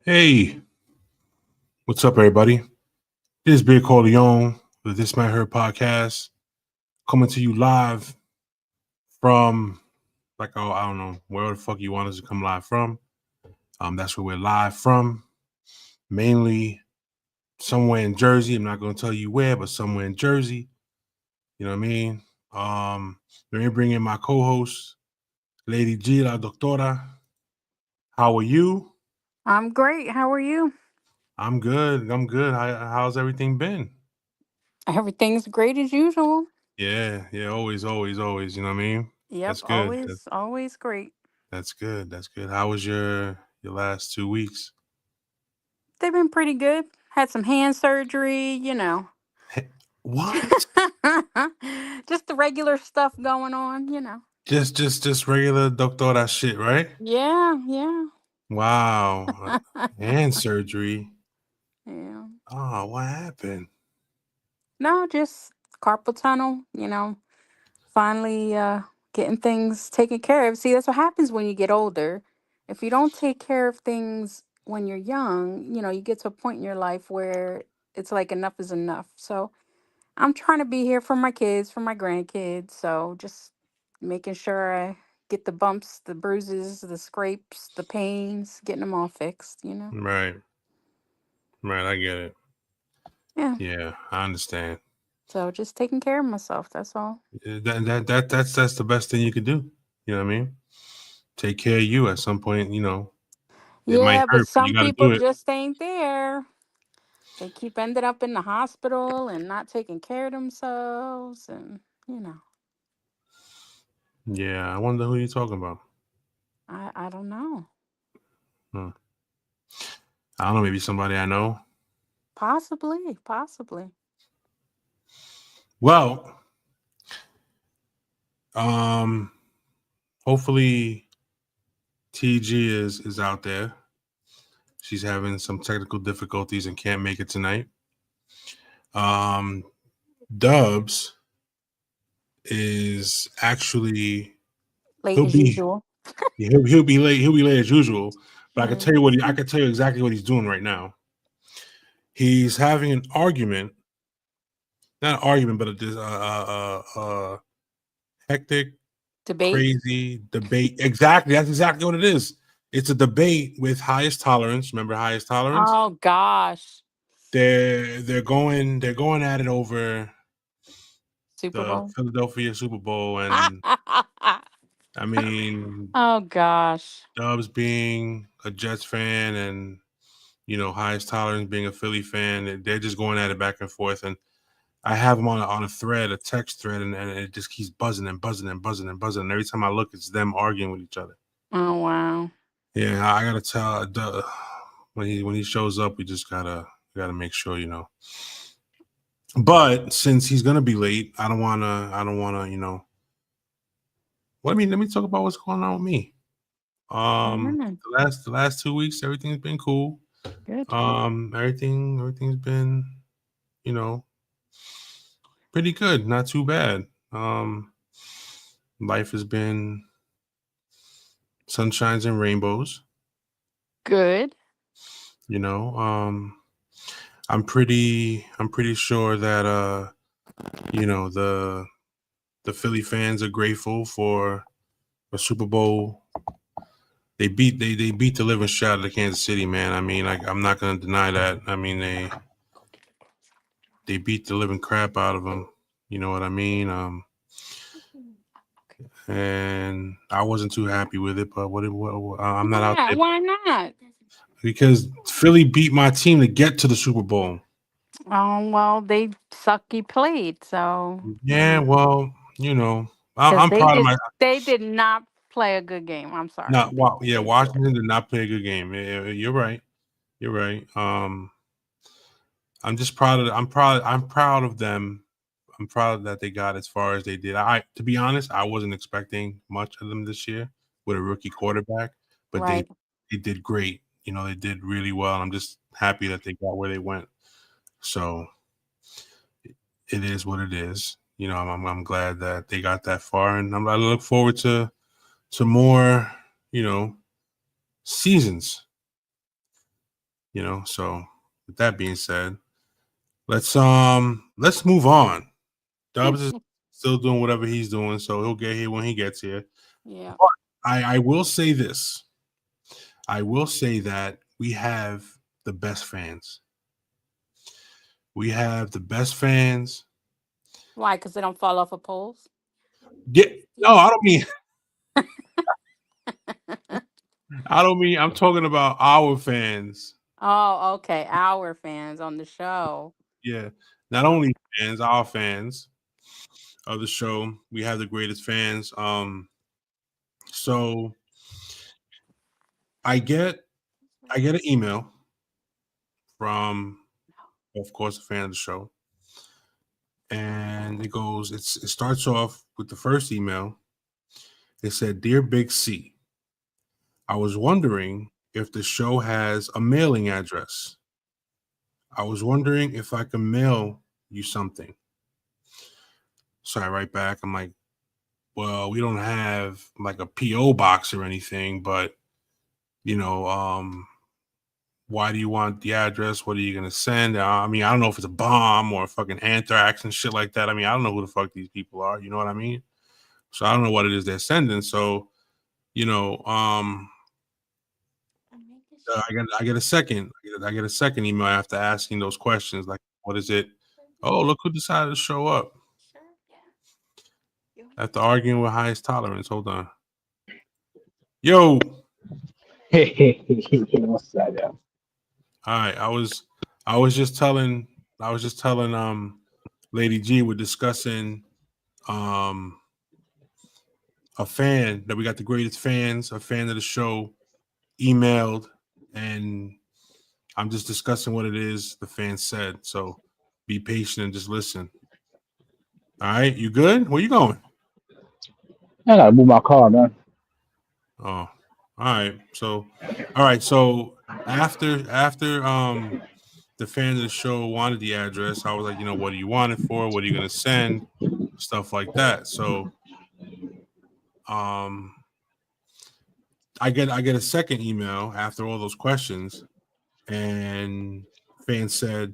Hey, what's up, everybody? This is Big Corleone with This Might Hurt podcast, coming to you live from, I don't know, where the fuck you want us to come live from. That's where we're live from, mainly somewhere in Jersey. I'm not going to tell you where, but somewhere in Jersey. You know what I mean? Let me bring in my co-host, Lady G, La Doctora. How are you? I'm great. How are you? I'm good. I'm good. How's everything been? Everything's great as usual. Yeah. Always. You know what I mean? Yep, That's good. always great. That's good. That's good. How was your last 2 weeks? They've been pretty good. Had some hand surgery. What? Just the regular stuff going on. Just regular doctora shit, right? Yeah. Wow. Hand surgery. Yeah. Oh, what happened? No, just carpal tunnel. Finally getting things taken care of. See, that's what happens when you get older. If you don't take care of things when you're young, you get to a point in your life where it's like enough is enough. So I'm trying to be here for my kids, for my grandkids. So just making sure I get the bumps, the bruises, the scrapes, the pains, getting them all fixed. Right. Right, I get it. Yeah. Yeah, I understand. So just taking care of myself. That's all. That's the best thing you could do. You know what I mean? Take care of you at some point, it might Yeah, but hurt, but some you gotta people do it. just ain't there. They keep ended up in the hospital and not taking care of themselves and. Yeah, I wonder who you're talking about. I don't know. Hmm. I don't know, maybe somebody I know. Possibly. Well, um, hopefully TG is out there. She's having some technical difficulties and can't make it tonight. Um, Dubs is actually Late he'll as be usual. he'll be late. He'll be late as usual. But Mm. I can tell you exactly what he's doing right now. He's having an argument, not an argument, but a hectic, Debate. crazy debate. Exactly, that's exactly what it is. It's a debate with Highest Tolerance. Remember Highest Tolerance? Oh gosh. They're going at it over Super the Bowl. Philadelphia Super Bowl, and I mean, Oh gosh. Dubs being a Jets fan, and Highest Tolerance being a Philly fan, they're just going at it back and forth. And I have them on a thread, a text thread, and it just keeps buzzing and buzzing and buzzing and buzzing. And every time I look, it's them arguing with each other. Oh wow. Yeah, I gotta tell when he shows up, we just gotta make sure. But since he's gonna be late, I don't wanna. Let me talk about what's going on with me. Mm, The last 2 weeks, everything's been cool. good. Everything's been, you know, pretty good, not too bad. Life has been sunshines and rainbows. Good. You know, I'm pretty sure that the Philly fans are grateful for a Super Bowl. They beat the living shit out of the Kansas City, man. I mean, like, I'm not gonna deny that. I mean, they beat the living crap out of them. You know what I mean? And I wasn't too happy with it, but I'm not out Why? there Why not? because Philly beat my team to get to the Super Bowl. Oh well, they sucky played, so Yeah, well, because I'm they proud of did my. they did not play a good game. I'm sorry, Not yeah, they did. Washington did not play a good game. You're right. You're right. I'm just proud of. I'm proud of them. I'm proud that they got as far as they did. To be honest, I wasn't expecting much of them this year with a rookie quarterback, but they Right. they did great. They did really well. I'm just happy that they got where they went. So it is what it is. I'm glad that they got that far, and I look forward to more. Seasons. So with that being said, let's move on. Dubs is still doing whatever he's doing, so he'll get here when he gets here. Yeah. I will say this. I will say that we have the best fans. We have the best fans. Why? Because they don't fall off of poles? No, I don't mean I don't mean I'm talking about our fans. Oh, okay. Our fans on the show. Yeah. Not only fans, our fans of the show. We have the greatest fans. So I get an email from, of course, a fan of the show. And it starts off with the first email. It said, "Dear Big C, I was wondering if the show has a mailing address. I was wondering if I can mail you something." So I write back, I'm like, "Well, we don't have like a PO box or anything, but you know, why do you want the address? What are you gonna send?" I mean, I don't know if it's a bomb or fucking anthrax and shit like that. I mean, I don't know who the fuck these people are. You know what I mean? So I don't know what it is they're sending. So you know, I get a second email after asking those questions, like, what is it? Oh, look who decided to show up after arguing with highest tolerance. Hold on, yo. What's that? Yeah. All right, I was just telling, Lady G, we're discussing um a fan that we got the greatest fans, a fan of the show, emailed, and I'm just discussing what it is the fan said. So be patient and just listen. All right, you good? Where you going? I gotta move my car, man. Oh, all right. So, all right. So after the fan of the show wanted the address, I was like, what do you want it for? What are you gonna send? Stuff like that. So um I get a second email after all those questions, and fan said,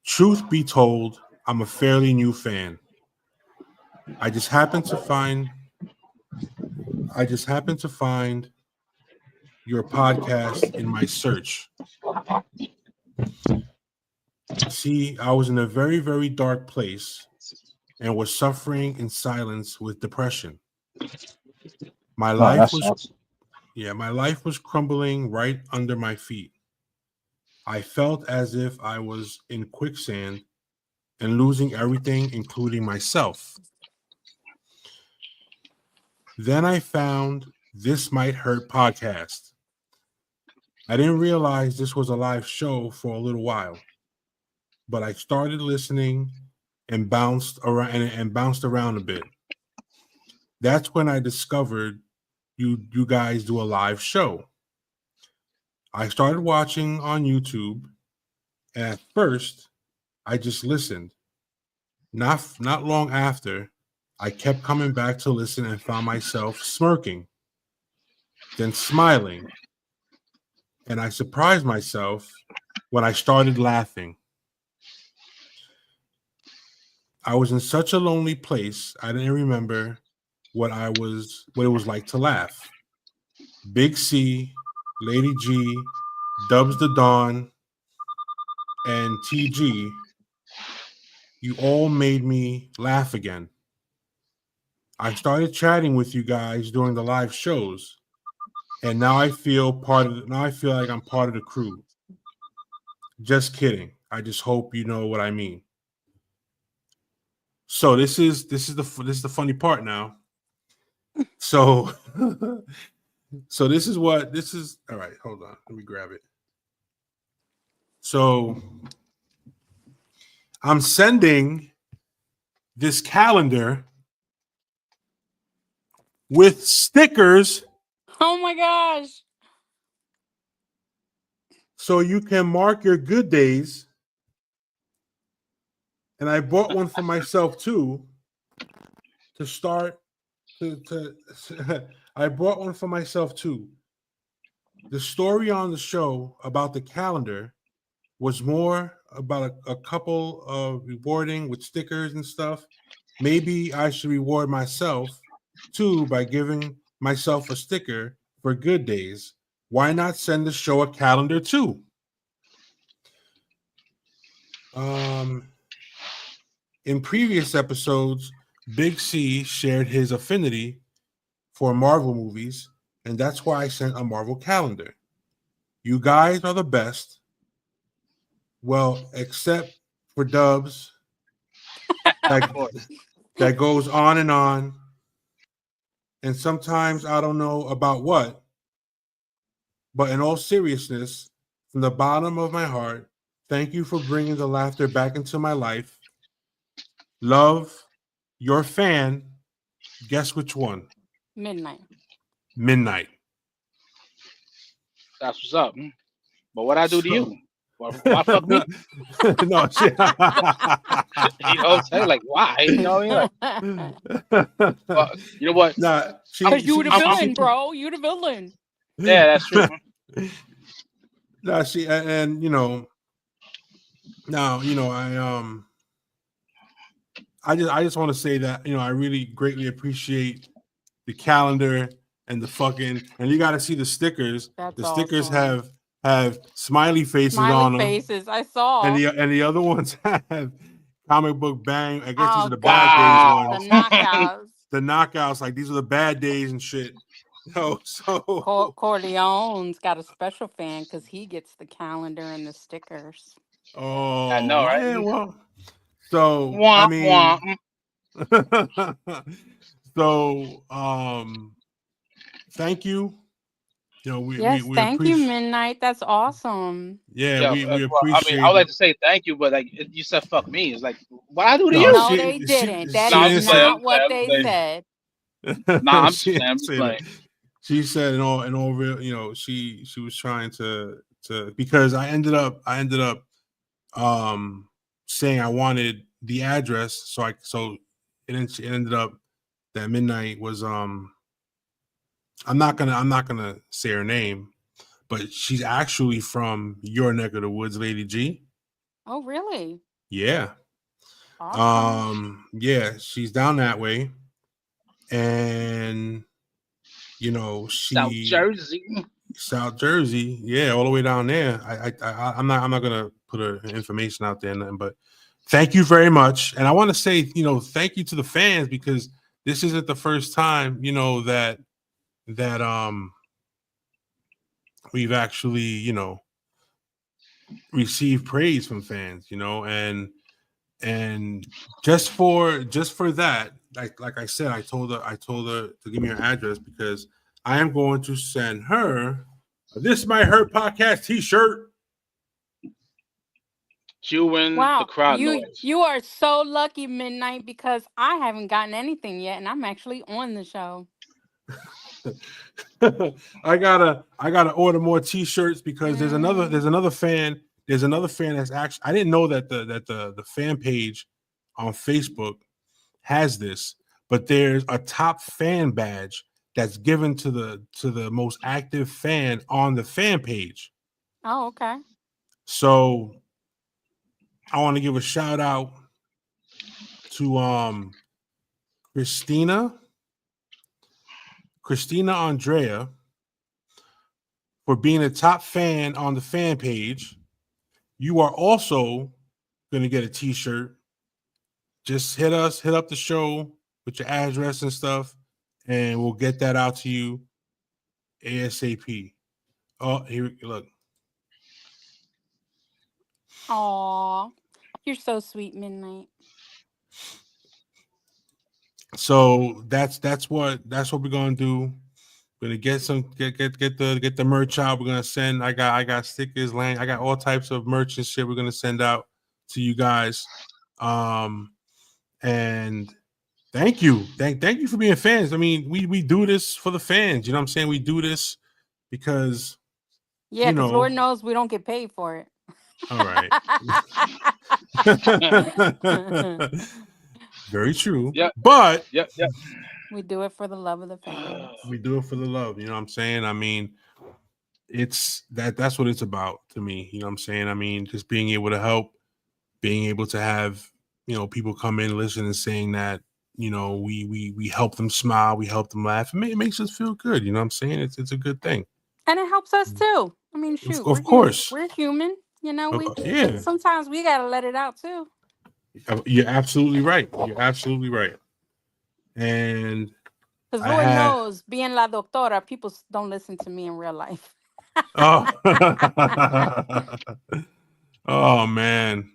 "Truth be told, I'm a fairly new fan. I just happened to find I just happened to find your podcast in my search. See, I was in a very, very dark place and was suffering in silence with depression. My Oh, that life was sucks. my life was crumbling right under my feet. I felt as if I was in quicksand and losing everything, including myself. Then I found This Might Hurt podcast. I didn't realize this was a live show for a little while, but I started listening and bounced around a bit. That's when I discovered you guys do a live show. I started watching on YouTube, and at first I just listened. Not long after, I kept coming back to listen and found myself smirking, then smiling, and I surprised myself when I started laughing. I was in such a lonely place, I didn't remember what it was like to laugh. Big C, Lady G, Dubs the Dawn, and TG, you all made me laugh again. I started chatting with you guys during the live shows, and now I feel like I'm part of the crew. Just kidding. I just hope you know what I mean. So this is the funny part now. So so this is all right. Hold on, let me grab it. So I'm sending this calendar with stickers Oh my gosh. so you can mark your good days. And I bought one for myself too to start to I bought one for myself too. The story on the show about the calendar was more about a couple of rewarding with stickers and stuff, maybe I should reward myself too by giving myself a sticker for good days. Why not send the show a calendar too? Um, in previous episodes, Big C shared his affinity for Marvel movies, and that's why I sent a Marvel calendar. You guys are the best. Well, except for Dubs, Of that course. that goes on, and sometimes I don't know about what. But in all seriousness, from the bottom of my heart, thank you for bringing the laughter back into my life. Love, your fan. Guess which one? Midnight. Midnight. That's what's up. But what I do to So, you? Why fuck me? no, shit. You know what I'm saying? Like why? You know what I mean? Like, you know what? nah, I'm, Cause you the I'm villain, bro. You the villain. yeah, that's true. nah, and you know, now you know, I just want to say that I really greatly appreciate the calendar and the fucking, and you got to see the stickers. That's The stickers awesome. have smiley faces Smiley on them, faces. I and saw. the other ones have comic book bang. I guess these are Oh the bad days God, the Wow. ones. knockouts. The knockouts, like these are the bad days and shit. So Corleone's got a special fan because he gets the calendar and the stickers. I oh know, yeah, right? well, so I Wah, wah. mean, so thank you. Yes, We thank you, appreciate. Midnight. That's awesome. Yeah, Yeah, we well, I mean, I appreciate would like it. to say thank you, but like you said, fuck me. It's like, what I do to No, you? No, they didn't. That No, she I'm is didn't just playing. say I'm not just playing. what I'm just they playing. said. Nah, I'm just she playing. didn't I'm just say that. playing. She said in all real, she was trying to because I ended up um saying I wanted the address, so it ended up that Midnight was I'm not gonna say her name, but she's actually from your neck of the woods, Lady G. Oh, really? Yeah. Awesome. Yeah, she's down that way. And South she Jersey. South Jersey, yeah, all the way down there. I'm not gonna put her information out there, nothing, but thank you very much. And I want to say, thank you to the fans because this isn't the first time, that we've actually, received praise from fans, and just for that, like I said, I told her to give me her address because I am going to send her a This Might Hurt podcast t-shirt. Chewing the Wow, crowd noise. you are so lucky, Midnight, because I haven't gotten anything yet, and I'm actually on the show. I gotta order more t-shirts because Mm. there's another fan that's actually, I didn't know that the fan page on Facebook has this, but there's a top fan badge that's given to the most active fan on the fan page. Oh, okay. So I want to give a shout out to Christina Andrea for being a top fan on the fan page. You are also going to get a t-shirt. Just hit up the show with your address and stuff, and we'll get that out to you ASAP. Oh, here, look. Aw, you're so sweet, Midnight. So that's what we're gonna do. We're gonna get the merch out. We're gonna send. I got stickers, I got all types of merch and shit. We're gonna send out to you guys. And thank you for being fans. I mean, we do this for the fans. You know what I'm saying? We do this because Yeah, you because know. Lord knows we don't get paid for it. All right. Very true. Yep, But yep, yep. We do it for the love of the fans. we do it for the love. You know what I'm saying? I mean, that's what it's about to me. You know what I'm saying? I mean, just being able to help, being able to have, people come in, listen, and saying that, we help them smile, we help them laugh. It makes us feel good. You know what I'm saying? It's a good thing. And it helps us too. I mean, shoot, Of course. we're human. You know, we Yeah. sometimes we gotta let it out too. You're absolutely right. You're absolutely right. And Because I Lord had knows, being la doctora, people don't listen to me in real life. oh oh man.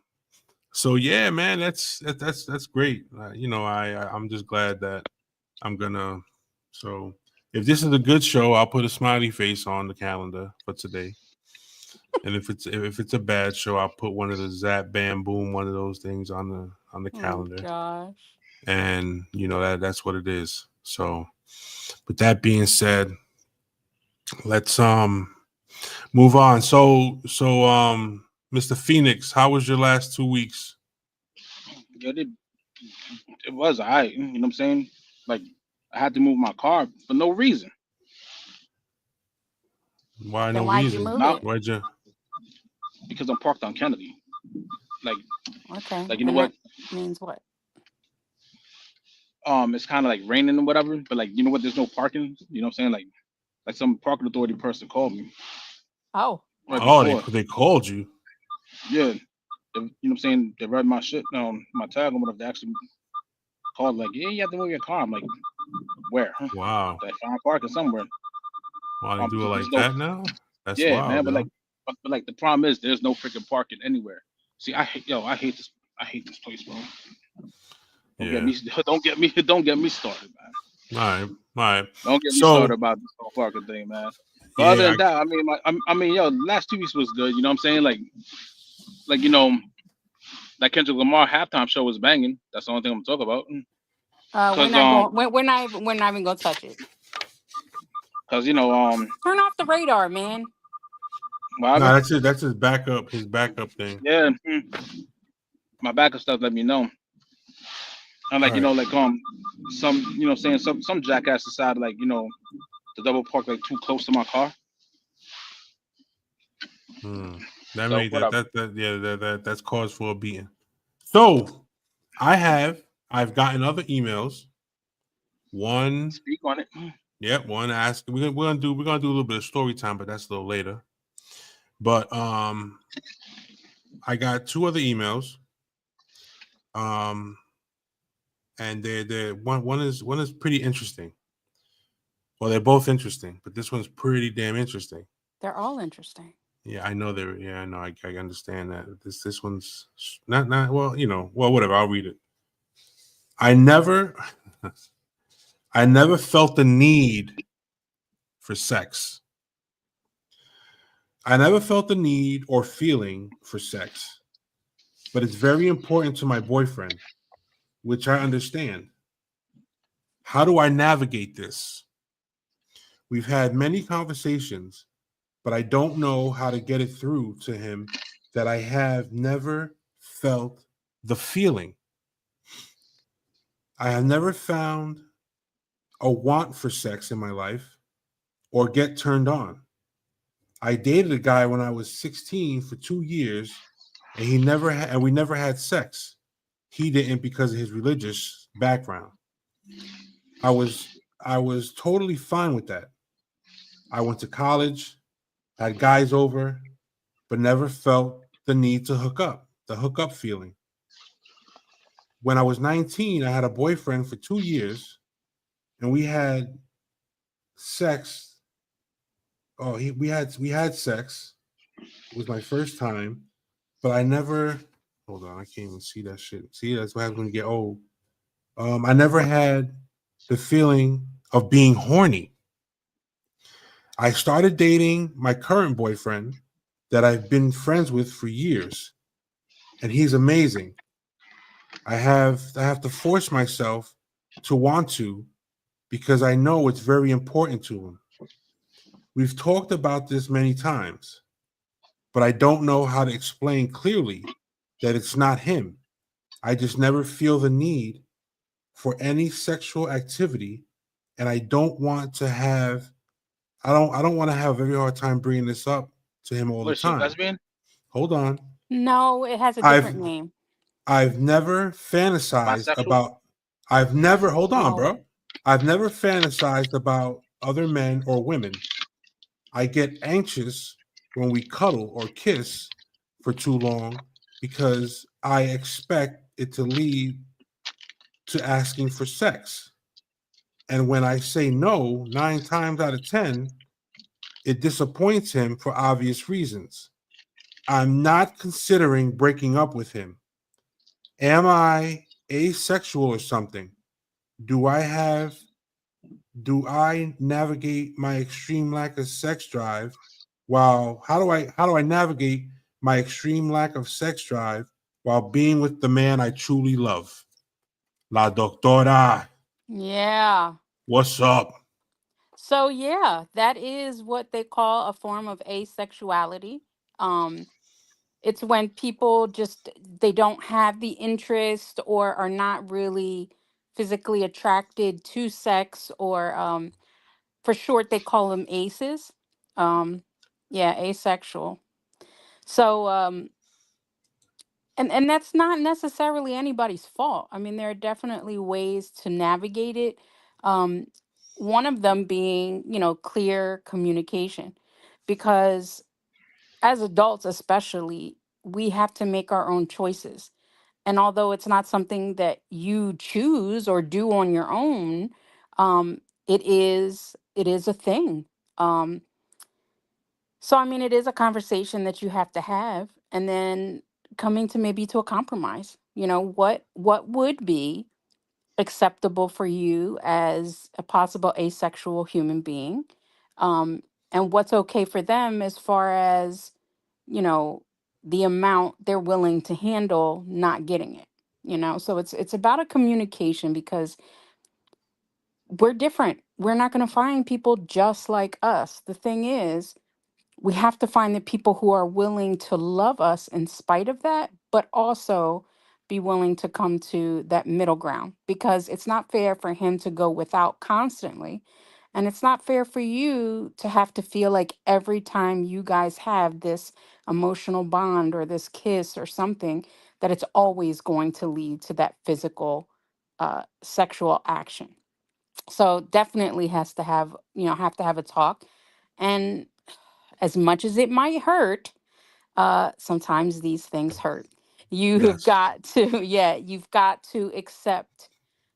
So yeah, man, that's great. I'm just glad that I'm gonna. So if this is a good show, I'll put a smiley face on the calendar for today. And if it's a bad show, I'll put one of the zap bam boom, one of those things on the Oh calendar. gosh. And that's what it is. So with that being said, let's move on. So Mr. Phoenix, how was your last 2 weeks? Good. It was alright. You know what I'm saying? Like I had to move my car for no reason. Why Then no why'd you reason? move Not it? Why'd you? because I'm parked on Kennedy. Like Okay. you know And what? that means what? It's kind of like raining or whatever. But like you know what? There's no parking. You know what I'm saying? Like some parking authority person called me Oh, right wow. Oh, before. they called you. Yeah. You know what I'm saying? They read my shit, my tag or whatever. They actually called like, yeah, you have to move your car. I'm like, where? Huh? Wow. I found parking somewhere. Why they do it There's like no, that now? That's yeah, man. wild, But yo. like the problem is there's no freaking parking anywhere. See, I hate this. I hate this place, bro. Don't get Yeah. me, don't get me started, man. All right. All right. Don't get me started So about this whole parking thing, man. But other yeah, than that, I mean, yo, last 2 weeks was good. You know what I'm saying? Like that Kendrick Lamar halftime show was banging. That's the only thing I'm talking about. We're Cause not going. We're not even gonna touch it. cause Turn off the radar, man. no, whatever. that's it. That's his backup thing. Yeah, my backup stuff let me know. And All right. some saying some jackass decided to double park like too close to my car. Hmm. That So made whatever. that's cause for a beating. So I've gotten other emails. One, Speak on it. yep, one asking we're gonna do a little bit of story time, but that's a little later. But I got two other emails. Um and they're one is pretty interesting. Well, they're both interesting, but this one's pretty damn interesting. They're all interesting. Yeah, I know they're. Yeah, I know. I understand that. This one's not. Well, Well, whatever. I'll read it. I never, I never felt the need for sex. I never felt the need or feeling for sex, but it's very important to my boyfriend, which I understand. How do I navigate this? We've had many conversations, but I don't know how to get it through to him that I have never felt the feeling. I have never found a want for sex in my life or get turned on. I dated a guy when I was 16 for 2 years, and we never had sex. He didn't because of his religious background. I was I was totally fine with that. I went to college, had guys over, but never felt the need to hook up, the hookup feeling. When I was 19, I had a boyfriend for 2 years, and we had sex. Oh, we had sex. It was my first time, but I never. Hold on, I can't even see that shit. See, that's what happens when you get old. I never had the feeling of being horny. I started dating my current boyfriend that I've been friends with for years, and he's amazing. I have to force myself to want to because I know it's very important to him. We've talked about this many times, but I don't know how to explain clearly that it's not him. I just never feel the need for any sexual activity, and I don't want to have I don't want to have a very hard time bringing this up to him all What the is she, a time. lesbian? Hold on. No, it has a I've different name. I've never fantasized Bisexual? about I've never hold on, No. bro. I've never fantasized about other men or women. I get anxious when we cuddle or kiss for too long because I expect it to lead to asking for sex. And when I say no, 9 times out of 10, it disappoints him for obvious reasons. I'm not considering breaking up with him. Am I asexual or something? Do I have do I navigate my extreme lack of sex drive while how do I navigate my extreme lack of sex drive while being with the man I truly love? La doctora, Yeah. what's up? So yeah, that is what they call a form of asexuality. Um, it's when people just they don't have the interest or are not really physically attracted to sex, or for short they call them aces. Um, yeah, asexual. So and that's not necessarily anybody's fault. I mean, there are definitely ways to navigate it. Um, one of them being, clear communication, because as adults, especially, we have to make our own choices. And although it's not something that you choose or do on your own, it is a thing. Um, so I mean, it is a conversation that you have to have, and then coming to maybe to a compromise. What would be acceptable for you as a possible asexual human being, um, and what's okay for them as far as you know the amount they're willing to handle not getting it. So it's about a communication, because we're different. We're not going to find people just like us. The thing is, we have to find the people who are willing to love us in spite of that, but also be willing to come to that middle ground, because it's not fair for him to go without constantly. And it's not fair for you to have to feel like every time you guys have this emotional bond or this kiss or something, that it's always going to lead to that physical, sexual action. So definitely have to have a talk. And as much as it might hurt, sometimes these things hurt. You have Yes. got to, yeah, you've got to accept,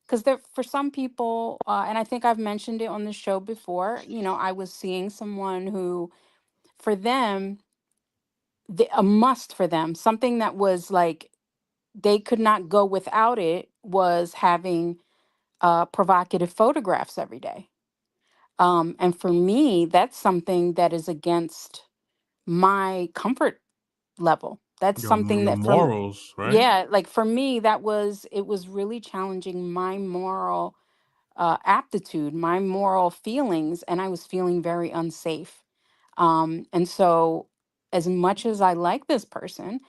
because there, for some people, and I think I've mentioned it on the show before. I was seeing someone who, for them, a must for them, something that was like they could not go without it, was having provocative photographs every day. And for me, that's something that is against my comfort level. That's something Your that from morals, right? yeah, like for me, it was really challenging my moral aptitude, my moral feelings, and I was feeling very unsafe. And so, as much as I like this person,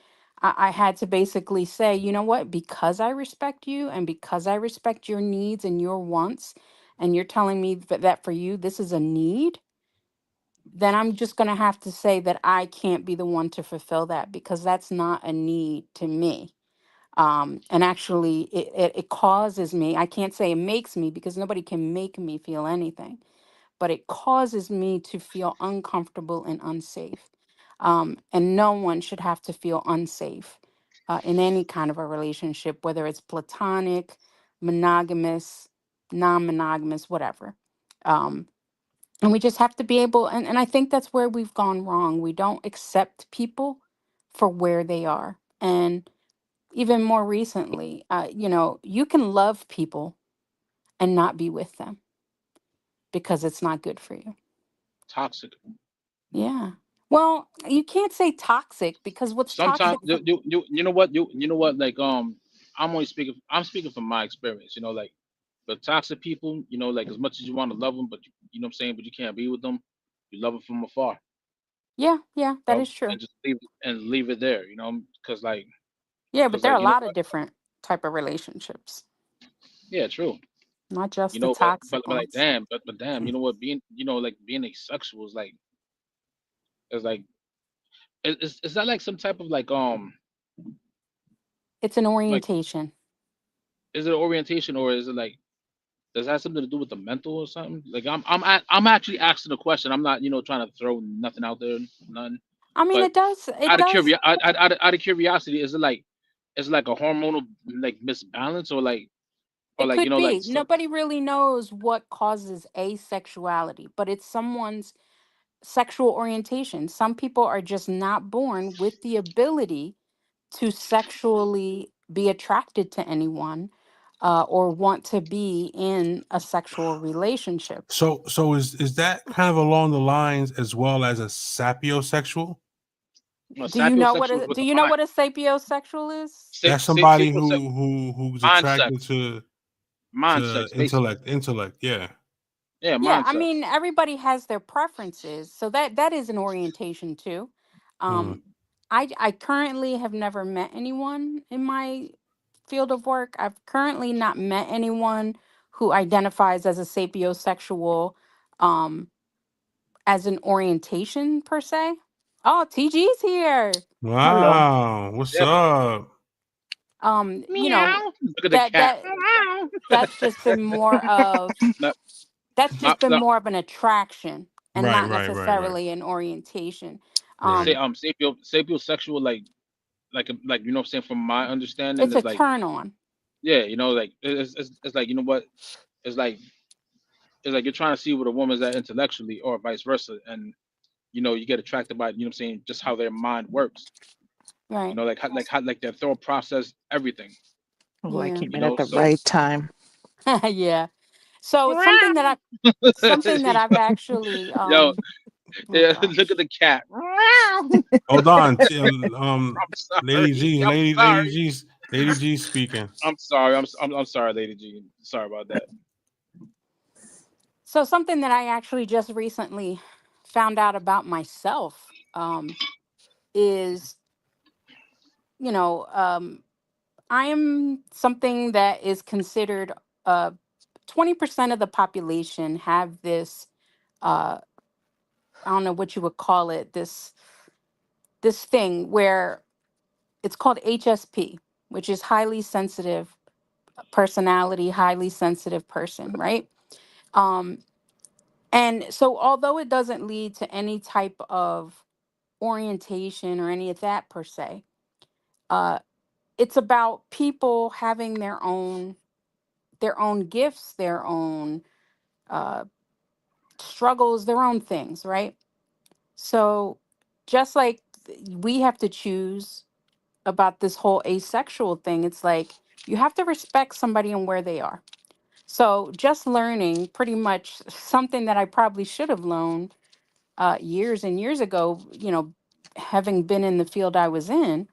I had to basically say, you know what, because I respect you and because I respect your needs and your wants, and you're telling me that for you, this is a need, then I'm just going to have to say that I can't be the one to fulfill that, because that's not a need to me. And actually, it causes me, I can't say it makes me, because nobody can make me feel anything, but it causes me to feel uncomfortable and unsafe. And no one should have to feel unsafe in any kind of a relationship, whether it's platonic, monogamous, non monogamous, whatever. Um, and we just have to be able, and I think that's where we've gone wrong. We don't accept people for where they are. And even more recently, you can love people and not be with them because it's not good for you. Toxic. Yeah. Well, you can't say toxic, because what's Sometimes toxic for, you know what you know what like I'm speaking from my experience. Like but toxic people, like as much as you want to love them, but you know what I'm saying, but you can't be with them. You love them from afar, yeah, yeah, that is and true. just leave it there. Because Yeah, but because there are like a lot of different type of relationships. yeah, true. Not just You the know, toxic but like ones. damn, but damn, you know what? Being like being asexual is like is that like some type of It's an like orientation. is it orientation or is it like does that have something to do with the mental or something? Like I'm actually asking the question. I'm not trying to throw nothing out there, none. I mean, But it does. It out of does. out of curiosity, is it like a hormonal like misbalance or It like could be. so, Nobody really knows what causes asexuality, but it's someone's sexual orientation. Some people are just not born with the ability to sexually be attracted to anyone, or want to be in a sexual relationship. So is that kind of along the lines as well as a sapiosexual? sapiosexual is with Do the you know mind. what a sapiosexual is? That's somebody who's Mind sex, attracted mind to sex, basically. intellect. Yeah. Yeah, Yeah, mind I mean, sex. everybody has their preferences, so that is an orientation too. Hmm. Um, I currently have never met anyone in my field of work. I've currently not met anyone who identifies as a sapiosexual, um, as an orientation per se. Oh, TG's here. Hello. Wow. What's Yeah, but up? You know, meow. Look at the that cat. that Meow. that's just been more of No, that's no, just been no. more of an attraction and Right, not right, right, right. necessarily an orientation. Right. Say Um, sapiosexual like what I'm saying from my understanding it's a is like turn on. yeah, like it's like what it's like it's like you're trying to see what a woman's at intellectually or vice versa, and you get attracted by what I'm saying just how their mind works. Right. How like their thought process everything. Oh, I Yeah. came in at the So right time. Yeah. So it's something that I've actually yo, oh yeah, look gosh. at the cat. I'm Hold on. sorry. I'm sorry. Lady G's speaking. I'm sorry. I'm sorry, Lady G. Sorry about that. So something that I actually just recently found out about myself, is, you know, I am something that is considered, 20% of the population have this, uh I don't know what you would call it, this thing where it's called HSP, which is highly sensitive personality, highly sensitive person, right? Um, and so, although it doesn't lead to any type of orientation or any of that per se, uh, it's about people having their own gifts, their own, uh, struggles, their own things, right? So, just like we have to choose about this whole asexual thing, it's like you have to respect somebody and where they are. So just learning pretty much something that I probably should have learned, years and years ago, having been in the field I was in,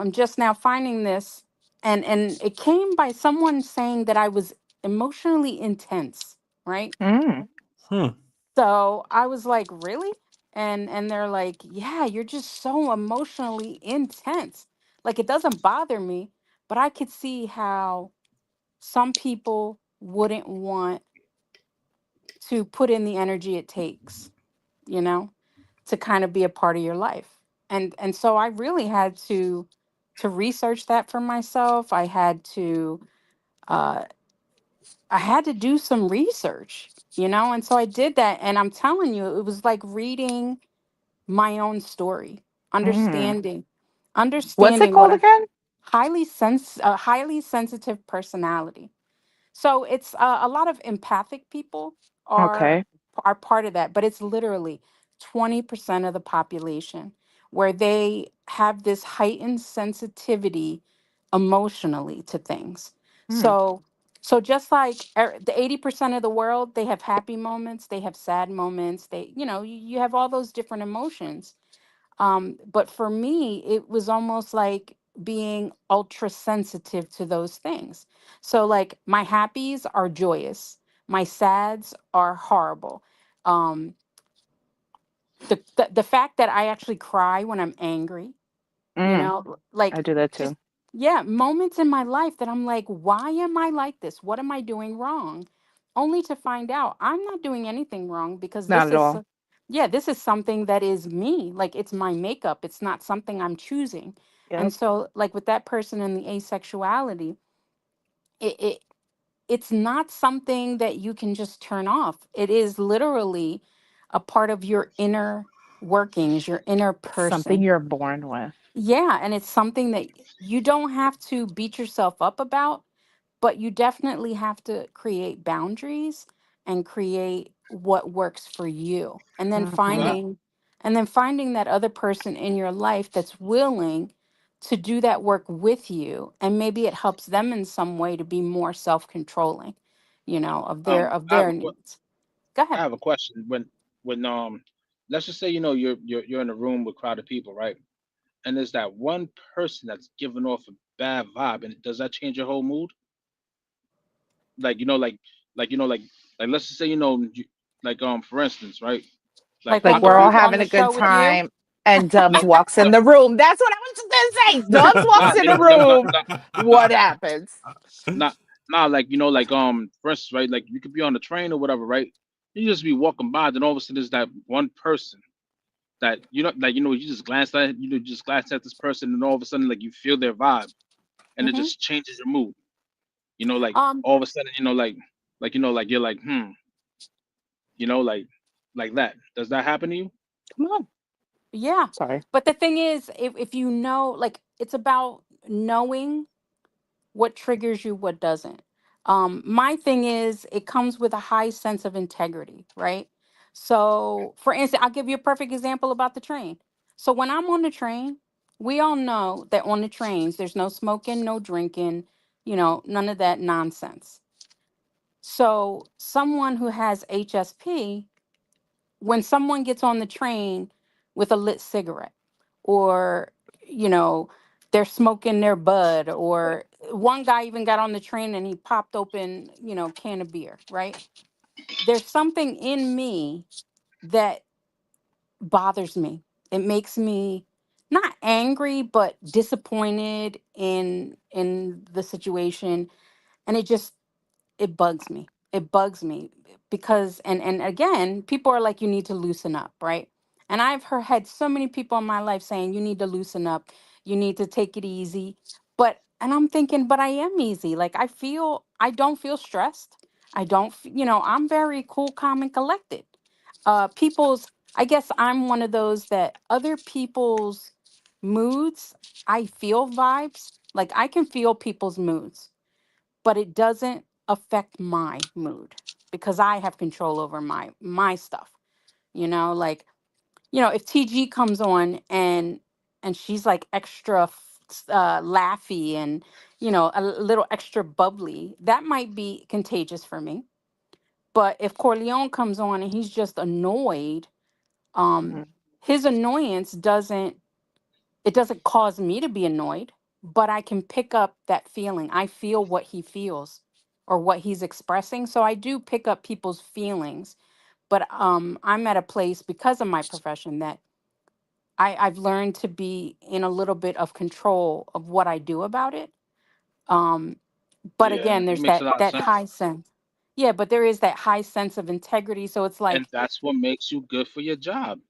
I'm just now finding this, and it came by someone saying that I was emotionally intense, right? Mm. Hmm. So I was like, really? And they're like, yeah, you're just so emotionally intense. Like it doesn't bother me, but I could see how some people wouldn't want to put in the energy it takes, you know, to kind of be a part of your life. And so I really had to research that for myself. Uh I had to do some research, and so I did that, and I'm telling you, it was like reading my own story, Mm. understanding What's it understanding what called a again? highly sensitive personality. So it's, a lot of empathic people are Okay. are part of that, but it's literally 20% of the population where they have this heightened sensitivity emotionally to things. Mm. So just like, the 80% of the world, they have happy moments, they have sad moments, you have all those different emotions. But for me, it was almost like being ultra sensitive to those things. So, like, my happies are joyous, my sads are horrible. Um, the fact that I actually cry when I'm angry, Mm. like, I do that just too. Yeah, moments in my life that I'm like, why am I like this? What am I doing wrong? Only to find out I'm not doing anything wrong because Not this at is, all. yeah, this is something that is me. Like it's my makeup. It's not something I'm choosing. And Yep. so, like with that person in the asexuality, it it's not something that you can just turn off. It is literally a part of your inner workings, your inner Something person. you're born with. Yeah, and it's something that you don't have to beat yourself up about, but you definitely have to create boundaries and create what works for you. Well, Hmm. And then finding that other person in your life that's willing to do that work with you, and maybe it helps them in some way to be more self-controlling, of I have their needs. Go I ahead. have a question. When let's just say you're in a room with crowded people, right? And there's that one person that's giving off a bad vibe, and does that change your whole mood? Like like you know like let's just say for instance, right? Like Like I when Like could we're we're be all on having the a good show with you. time and Dubs no walks no in the room. That's what I was gonna say. Dubs walks not in you the know no no room. no What happens? not for instance, right? Like you could be on the train or whatever, right? You just be walking by, then all of a sudden there's that one person that you just glance at you just glance at this person, and all of a sudden like you feel their vibe, and it Hmm. just changes your mood. Like Um, all of a sudden, like you're like, you know, like that. Does that happen to you? Come on. yeah. Sorry. But the thing is, if you know, like it's about knowing what triggers you, what doesn't. My thing is it comes with a high sense of integrity, right? So for instance, I'll give you a perfect example about the train. So when I'm on the train, we all know that on the trains there's no smoking, no drinking, none of that nonsense. So someone who has HSP, when someone gets on the train with a lit cigarette, or you know they're smoking their bud, or one guy even got on the train and he popped open can of beer, right? There's something in me that bothers me. It makes me not angry but disappointed in the situation, and it bugs me. It bugs me because, and again, people are like, you need to loosen up, right? And I've had so many people in my life saying you need to loosen up, you need to take it easy. And I'm thinking, but I am easy. Like I don't feel stressed. I don't, I'm very cool, calm, and collected. People's, I guess I'm one of those that other people's moods, I feel vibes. Like I can feel people's moods, but it doesn't affect my mood because I have control over my stuff. Like, if TG comes on and she's like extra laughy and a little extra bubbly, that might be contagious for me. But if Corleone comes on and he's just annoyed, um Mhm. his annoyance doesn't cause me to be annoyed, but I can pick up that feeling. I feel what he feels or what he's expressing. So I do pick up people's feelings, but I'm at a place because of my profession that I've learned to be in a little bit of control of what I do about it. Um, but Yeah, again, it there's makes a lot of that sense, high sense. Yeah, but there is that high sense of integrity. So it's and like, that's what makes you good for your job.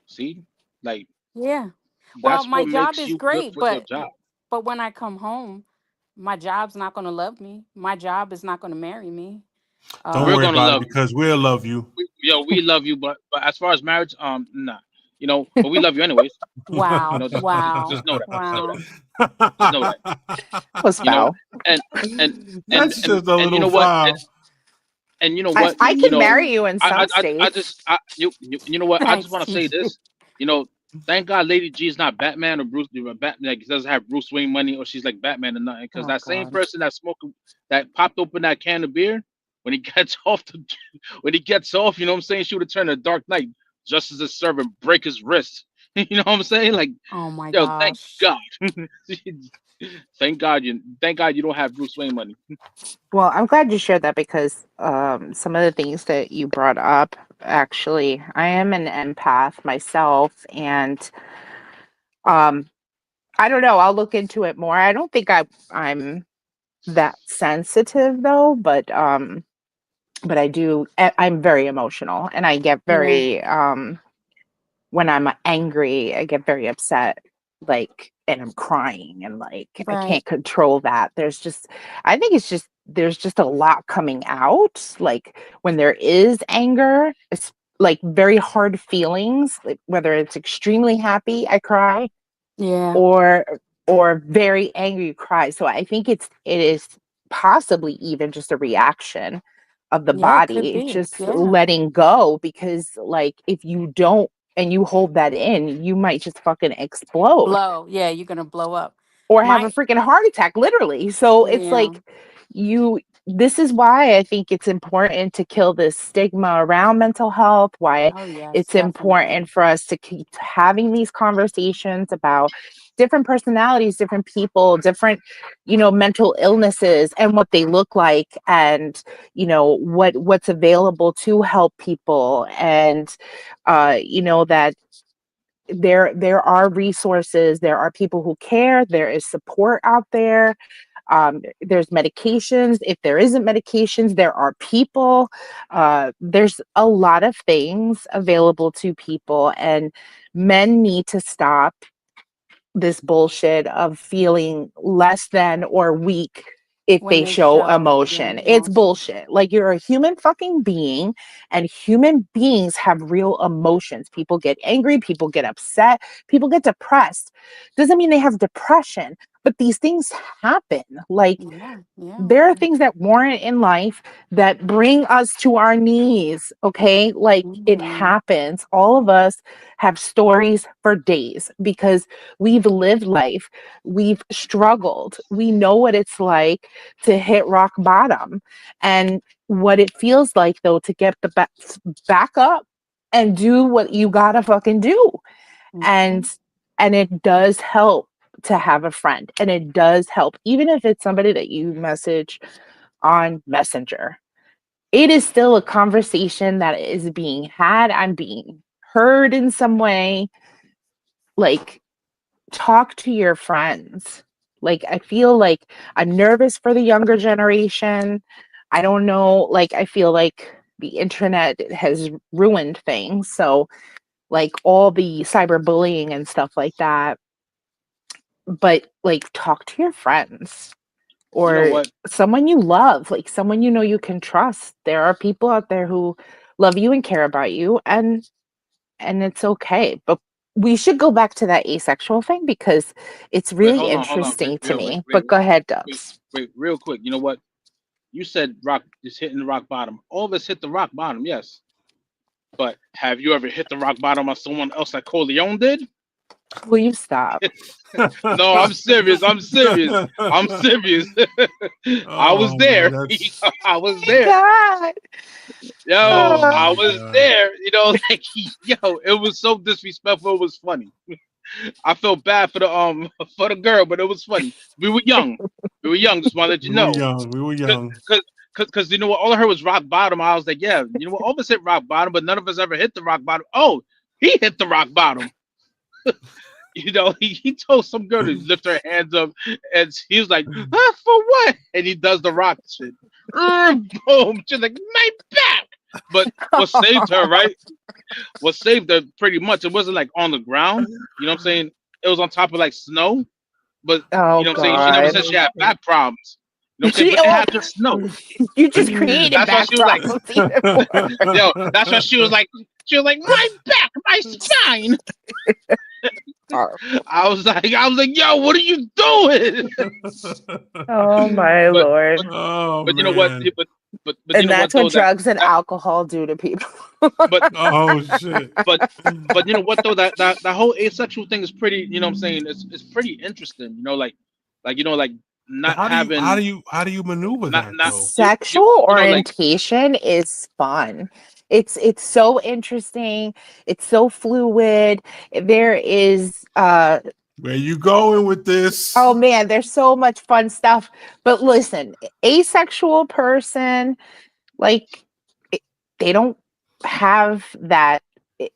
See, like yeah. Well, that's my what job makes is you good great, for your but job. when I come home, my job's not going to love me. My job is not going to marry me. Don't We're worry Um, gonna about it love because we'll love you. we love you, but as far as marriage, nah, but we love you anyways. wow, Just wow, know that, wow. just know that, Was you know, foul. and and That's just a and you little know what, foul. and you know I, what, I you can know, marry you in some I states. just you know what, I just Thanks, want to say TG. this, you know, thank God Lady G is not Batman or Bruce, Batman, like doesn't have Bruce Wayne money, or she's like Batman or nothing, because Oh that same God. person that popped open that can of beer, when he gets off when he gets off, you know what I'm saying, she would have turned a Dark Knight just as a servant break his wrist. You know what I'm saying? Like, Oh my yo, thank gosh. God. Thank God you don't have Bruce Wayne money. Well, I'm glad you shared that because some of the things that you brought up, actually, I am an empath myself, and um, I don't know. I'll look into it more. I don't think I'm that sensitive though, but I'm very emotional and I get Yeah. very when I'm angry, I get very upset, like, and I'm crying and like I Right. can't control that. I think it's just there's just a lot coming out. Like when there is anger, it's like very hard feelings, like whether it's extremely happy, I cry, Yeah. or very angry cry. So I think it is possibly even just a reaction of the Yeah, it could body be. just Yeah. letting go, because like if you don't and you hold that in, you might just fucking explode Blow. Yeah, you're gonna blow up. or have a My freaking heart attack, literally. So it's yeah. like you this is why I think it's important to kill this stigma around mental health, why Oh yes, it's definitely. important for us to keep having these conversations about different personalities, different people, different, mental illnesses and what they look like, and what's available to help people, and that there are resources, there are people who care, there is support out there. There's medications. If there isn't medications, there are people. There's a lot of things available to people, and men need to stop this bullshit of feeling less than or weak if When they they show show, yeah, emotion. It's emotion. bullshit. Like, you're a human fucking being, and human beings have real emotions. People get angry, people get upset, people get depressed. Doesn't mean they have depression, but these things happen. Like, Yeah, yeah. there are things that warrant in life that bring us to our knees. Okay, like, it Mm-hmm. happens. All of us have stories for days because we've lived life, we've struggled, we know what it's like to hit rock bottom, and what it feels like though to get the back up and do what you gotta fucking do. Mm-hmm. And it does help to have a friend, and it does help even if it's somebody that you message on Messenger. It is still a conversation that is being had. I'm being heard in some way. Like, talk to your friends. Like, I feel like I'm nervous for the younger generation. I don't know, like, I feel like the internet has ruined things. So, like, all the cyberbullying and stuff like that. But like, talk to your friends You know or what? someone you love, like someone you can trust. There are people out there who love you and care about you, and it's okay. But we should go back to that asexual thing because it's Wait, really hold on, interesting to wait, me. But go ahead, Dubs. real quick. You know what? You said rock is hitting the rock bottom. All of us hit the rock bottom, yes. But have you ever hit the rock bottom on someone else like Corleone did? Will you stop? No, I'm serious. I'm serious. I'm serious. I was Oh man, there. that's I was My there. God. Yo, oh Uh, I my was god. there. Like, yo, it was so disrespectful. It was funny. I felt bad for the for the girl, but it was funny. We were young. We were young. Just want to let you We were know. young. We were Cause, young. cause, cause you know what? All I heard was rock bottom. I was like, yeah, you know what? All of us hit rock bottom, but none of us ever hit the rock bottom. Oh, he hit the rock bottom. He told some girl to lift her hands up, and he was like, for what? And he does the rock shit. Boom. She's like, my back. But what saved her, right? What saved her pretty much. It wasn't like on the ground. You know what I'm saying? It was on top of like snow. But you oh know what I'm saying? She never God. said she had back problems. You know what I'm saying? She, But it oh, had to snow. you just created That's why back she was like, problems even more. yo, that's why she was like, my back, my spine. I was like, yo, what are you doing? Oh my but Lord. but Oh but you know what? man. Yeah, but you And know what that's what though? drugs and That alcohol do to people. but Oh shit. but but you know what though? That whole asexual thing is pretty. You know what I'm saying? It's pretty interesting. Like But not how do you how do having you how do you maneuver not that not though? Sexual like orientation is fun. It's so interesting. It's so fluid. There is Where you going with oh this? man, there's so much fun stuff. But listen, asexual person, like, it- they don't have that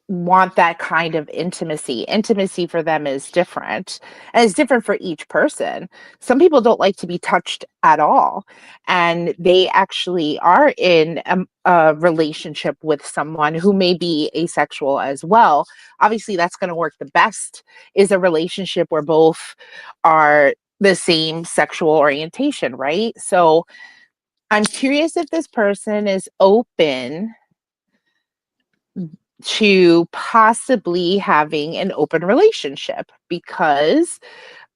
want that kind of intimacy. Intimacy for them is different, and it's different for each person. Some people don't like to be touched at all, and they actually are in a relationship with someone who may be asexual as well. Obviously, that's going to work the best is a relationship where both are the same sexual orientation, right? So I'm curious if this person is open to possibly having an open relationship, because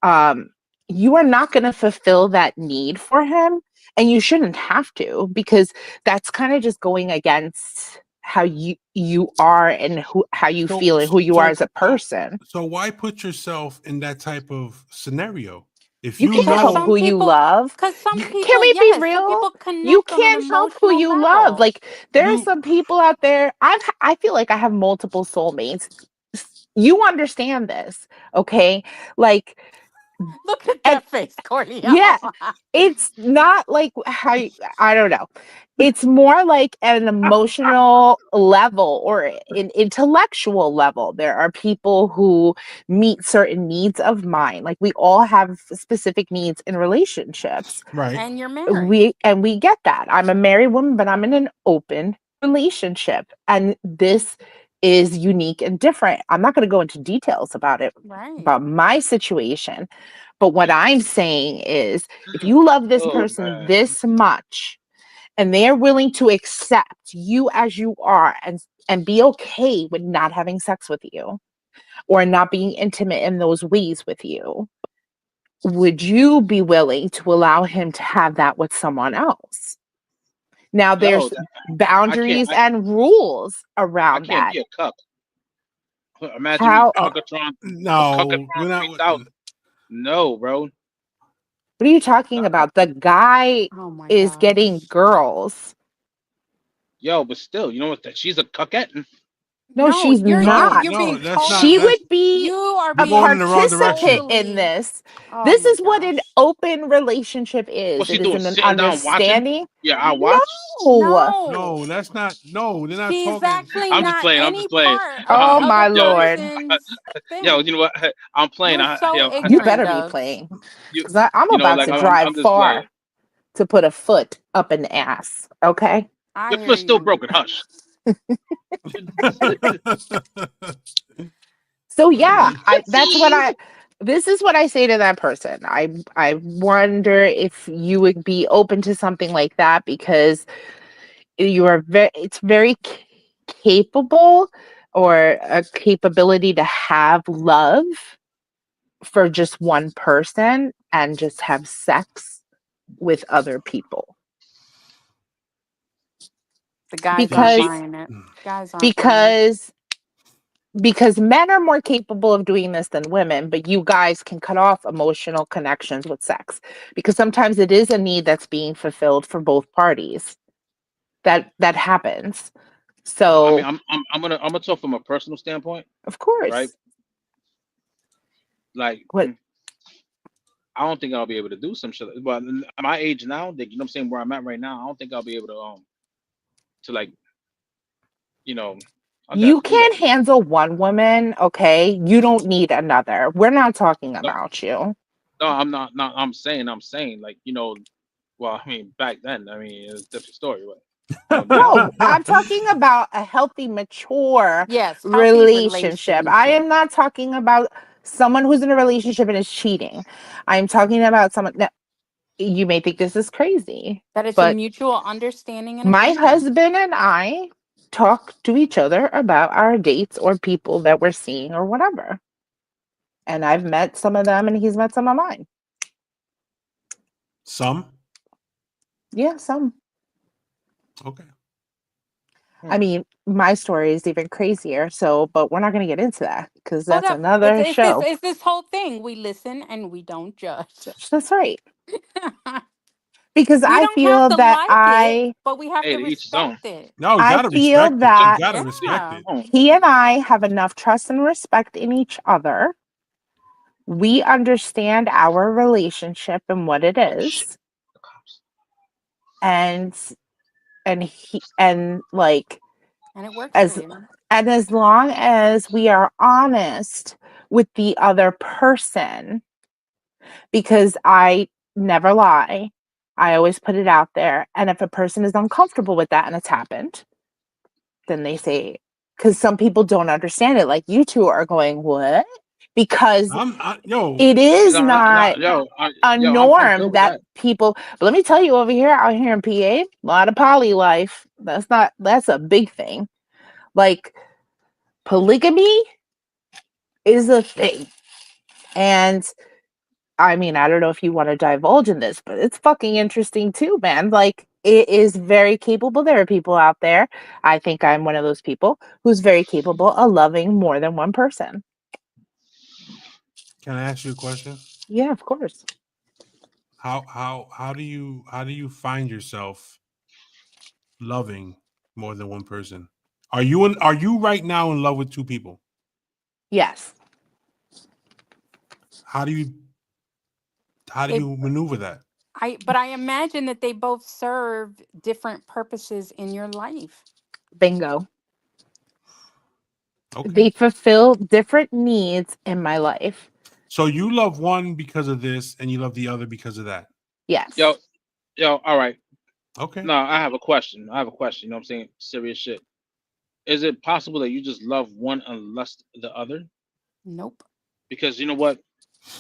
um, you are not going to fulfill that need for him, and you shouldn't have to, because that's kind of just going against how you are and how you So, feel and who you are so, as a person. so why put yourself in that type of scenario if You you can't Because help know? some who you people, love. because some Can people, we be yes, some real? people You connect on an can't help who emotional you love. level. Like, there are You some people out there. I feel like I have multiple soulmates. You understand this, okay? Like, Look at and that face, yeah, Cornel. it's not like how I don't know. It's more like at an emotional level or an intellectual level. There are people who meet certain needs of mine. Like, we all have specific needs in relationships. right. And you're married. We get that. I'm a married woman, but I'm in an open relationship, and this is unique and different. I'm not going to go into details about it, Right. about my situation, but what I'm saying is, if you love this Oh person man. this much and they're willing to accept you as you are, and be okay with not having sex with you or not being intimate in those ways with you, would you be willing to allow him to have that with someone else? Now, No, there's I can't. boundaries and rules I around can't that. be a cuck. Imagine me How, No, we're Cuckatron not. 3000. No, bro. what are you talking about? The guy Oh my is getting gosh. girls. Yo, but still, you know what? She's a cuckette. No, No, she's No, not. you're no, being that's not. She totally, would That's be you are a you're going in being the wrong participant direction. in totally, this. oh This my is what an gosh. open relationship What's is. she It is doing? an Sitting down watching? understanding. Yeah, I watch. No. No, No, that's not. No, they're not she's talking. actually I'm just not playing. I'm any just playing. part of the Oh other my yo, Lord. person's yo, thing. you know what? I'm playing. You're so Yo, You ignorant, better be Dubs. playing. you, Because I'm you know, about like to drive I'm just playing. far to put a foot up an ass. Okay. I Your hear foot's still you. broken. Hush. So yeah, that's what Oopsies. this is what I say to that person. I wonder if you would be open to something like that, because you are it's very capable, or a capability to have love for just one person and just have sex with other people, The guys See, aren't she. because buying it. Guys aren't buying it. because men are more capable of doing this than women, but you guys can cut off emotional connections with sex, because sometimes it is a need that's being fulfilled for both parties. That happens. I mean, So, I'm gonna talk from a personal standpoint, of right? course, Like, what I don't think I'll be able to do some shit. But at my age now, like, you know what I'm saying, where I'm at right now, I don't think I'll be able to like, you know, I got you to do that. can't handle one woman, okay? You don't need another. We're not talking No, about you. no, I'm not. Not. I'm saying, like, well, I mean, back then, I mean, it's a different story, but now, No, I'm talking about a healthy, mature Yes, healthy relationship. I relationship. am not talking about someone who's in a relationship and is cheating. I'm talking about someone that, you may think this is crazy, That it's a but mutual understanding and my agreement. husband and I talk to each other about our dates or people that we're seeing or whatever. And I've met some of them and he's met some of mine. Some. Yeah, some. Okay. I mean, my story is even crazier. So, but we're not going to get into that because Hold that's up. It's another it's this show. it's this whole thing. We listen and we don't judge. That's right. Because We I don't have feel to that like it, but we have hey, to to each his own. respect it. No, we I gotta feel respect it. You that gotta To each respect Yeah. it. his own. he and I have enough trust and respect in each other. We understand our relationship and what it Oh shit, is. the cops. And he, and like, And it works for as you. And as long as we are honest with the other person, because I never lie, I always put it out there. And if a person is uncomfortable with that and it's happened, then they say, because some people don't understand it. Like you two are going, what? Because yo, it is No, no, not a I'm good norm with that that. people, but let me tell you over here, out here in PA, a lot of poly life. That's a big thing. Like polygamy is a thing. And I mean, I don't know if you want to divulge in this, but it's fucking interesting too, man. Like it is very capable. There are people out there. I think I'm one of those people who's very capable of loving more than one person. can I ask you a question? Yeah, of course. How do you find yourself loving more than one person? Are you right now in love with two people? Yes. How do you how do They you maneuver that? but I imagine that they both serve different purposes in your life. Bingo. Okay. They fulfill different needs in my life. So you love one because of this and you love the other because of that. Yes. Yo, all right. Okay. No, I have a question. I have a question. You know what I'm saying? Serious shit. Is it possible that you just love one and lust the other? Nope. Because you know what?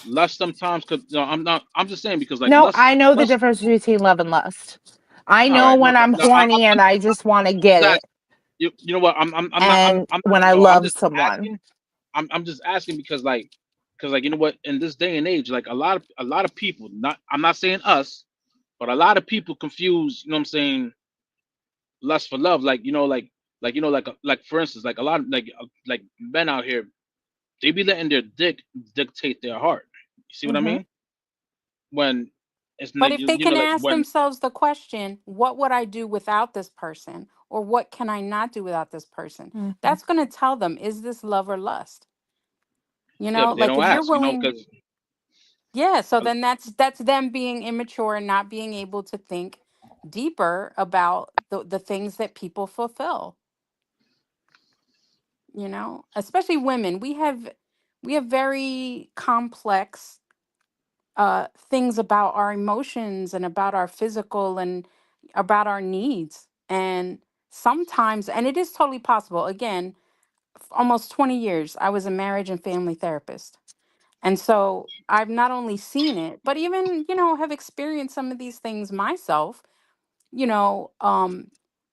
Lust sometimes could. No, I'm not. I'm just saying because like No, lust, I know the lust. difference between love and lust. I All know right, no, when I'm no. horny and I just want to I'm get just it, asking. You know what? I'm not. and I'm not. when I No, I'm love just someone. asking. I'm just asking because like you know what? In this day and age, like a lot of people. Not. I'm not saying us, but a lot of people confuse. You know what I'm saying? Lust for love. Like like for instance, like a lot of like men out here, they be letting their dick dictate their heart. You see what I Hmm. mean? When it's But like if they you know can like ask when themselves the question, what would I do without this person? Or what can I not do without this person? Hmm. That's going to tell them, is this love or lust? yeah, but they Like don't if you're ask. You know willing, because yeah, so then that's them being immature and not being able to think deeper about the things that people fulfill, Especially women. We have very complex things about our emotions and about our physical and about our needs. And sometimes, and it is totally possible, again, almost 20 years, I was a marriage and family therapist. And so I've not only seen it, but even, have experienced some of these things myself. You know,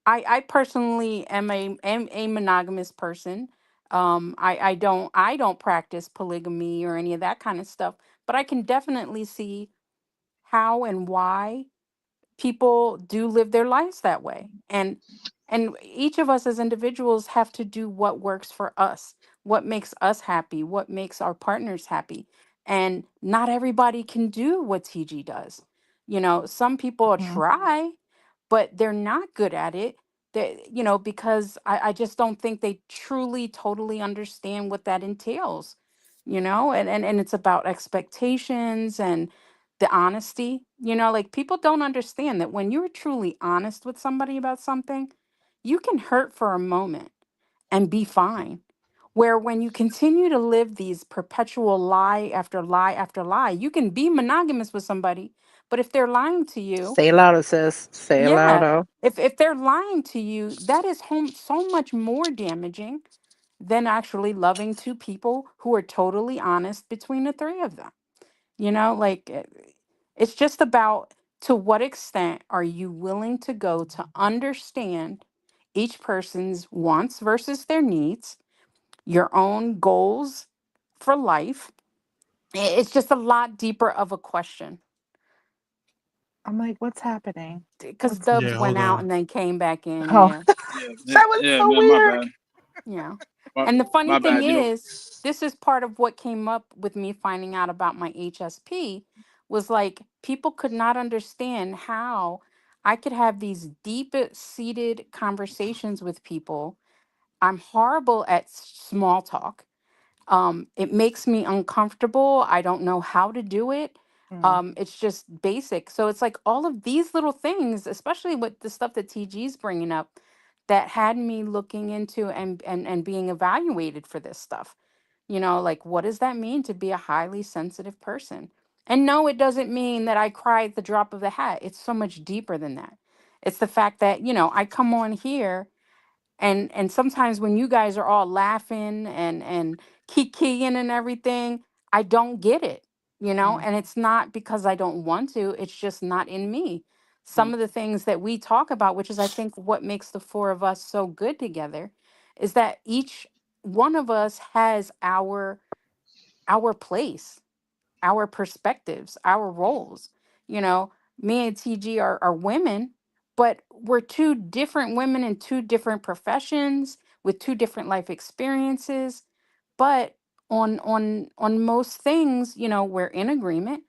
I personally am a monogamous person. I don't practice polygamy or any of that kind of stuff, but I can definitely see how and why people do live their lives that way. And each of us as individuals have to do what works for us, what makes us happy, what makes our partners happy. And not everybody can do what TG does. Some people Hmm. try, but they're not good at it. Because I just don't think they truly totally understand what that entails. And it's about expectations and the honesty. Like people don't understand that when you're truly honest with somebody about something, you can hurt for a moment and be fine. Where when you continue to live these perpetual lie after lie after lie, you can be monogamous with somebody, but if they're lying to you, Say louder, sis. Say yeah, louder. if they're lying to you, that is so much more damaging than actually loving two people who are totally honest between the three of them. Like it's just about, to what extent are you willing to go to understand each person's wants versus their needs, your own goals for life. It's just a lot deeper of a question. I'm like, what's happening? Because What's Dubs Yeah, went hold out on. and then came back in. Oh, Yeah. yeah, that was yeah, so man, my weird. bad, Yeah. And the funny my thing bad. is, this is part of what came up with me finding out about my HSP, was like people could not understand how I could have these deep seated conversations with people. I'm horrible at small talk. It makes me uncomfortable. I don't know how to do it. Mm. It's just basic. So it's like all of these little things, especially with the stuff that TG's bringing up, that had me looking into and being evaluated for this stuff. Like, what does that mean to be a highly sensitive person? And no, it doesn't mean that I cry at the drop of the hat. It's so much deeper than that. It's the fact that, I come on here, and sometimes when you guys are all laughing and kikiing and everything, I don't get it. Mm, And it's not because I don't want to, it's just not in me. mm, Some of the things that we talk about, which is I think what makes the four of us so good together, is that each one of us has our place, our perspectives, our roles. You know, Me and TG are women, but we're two different women in two different professions with two different life experiences. But on most things, we're in agreement.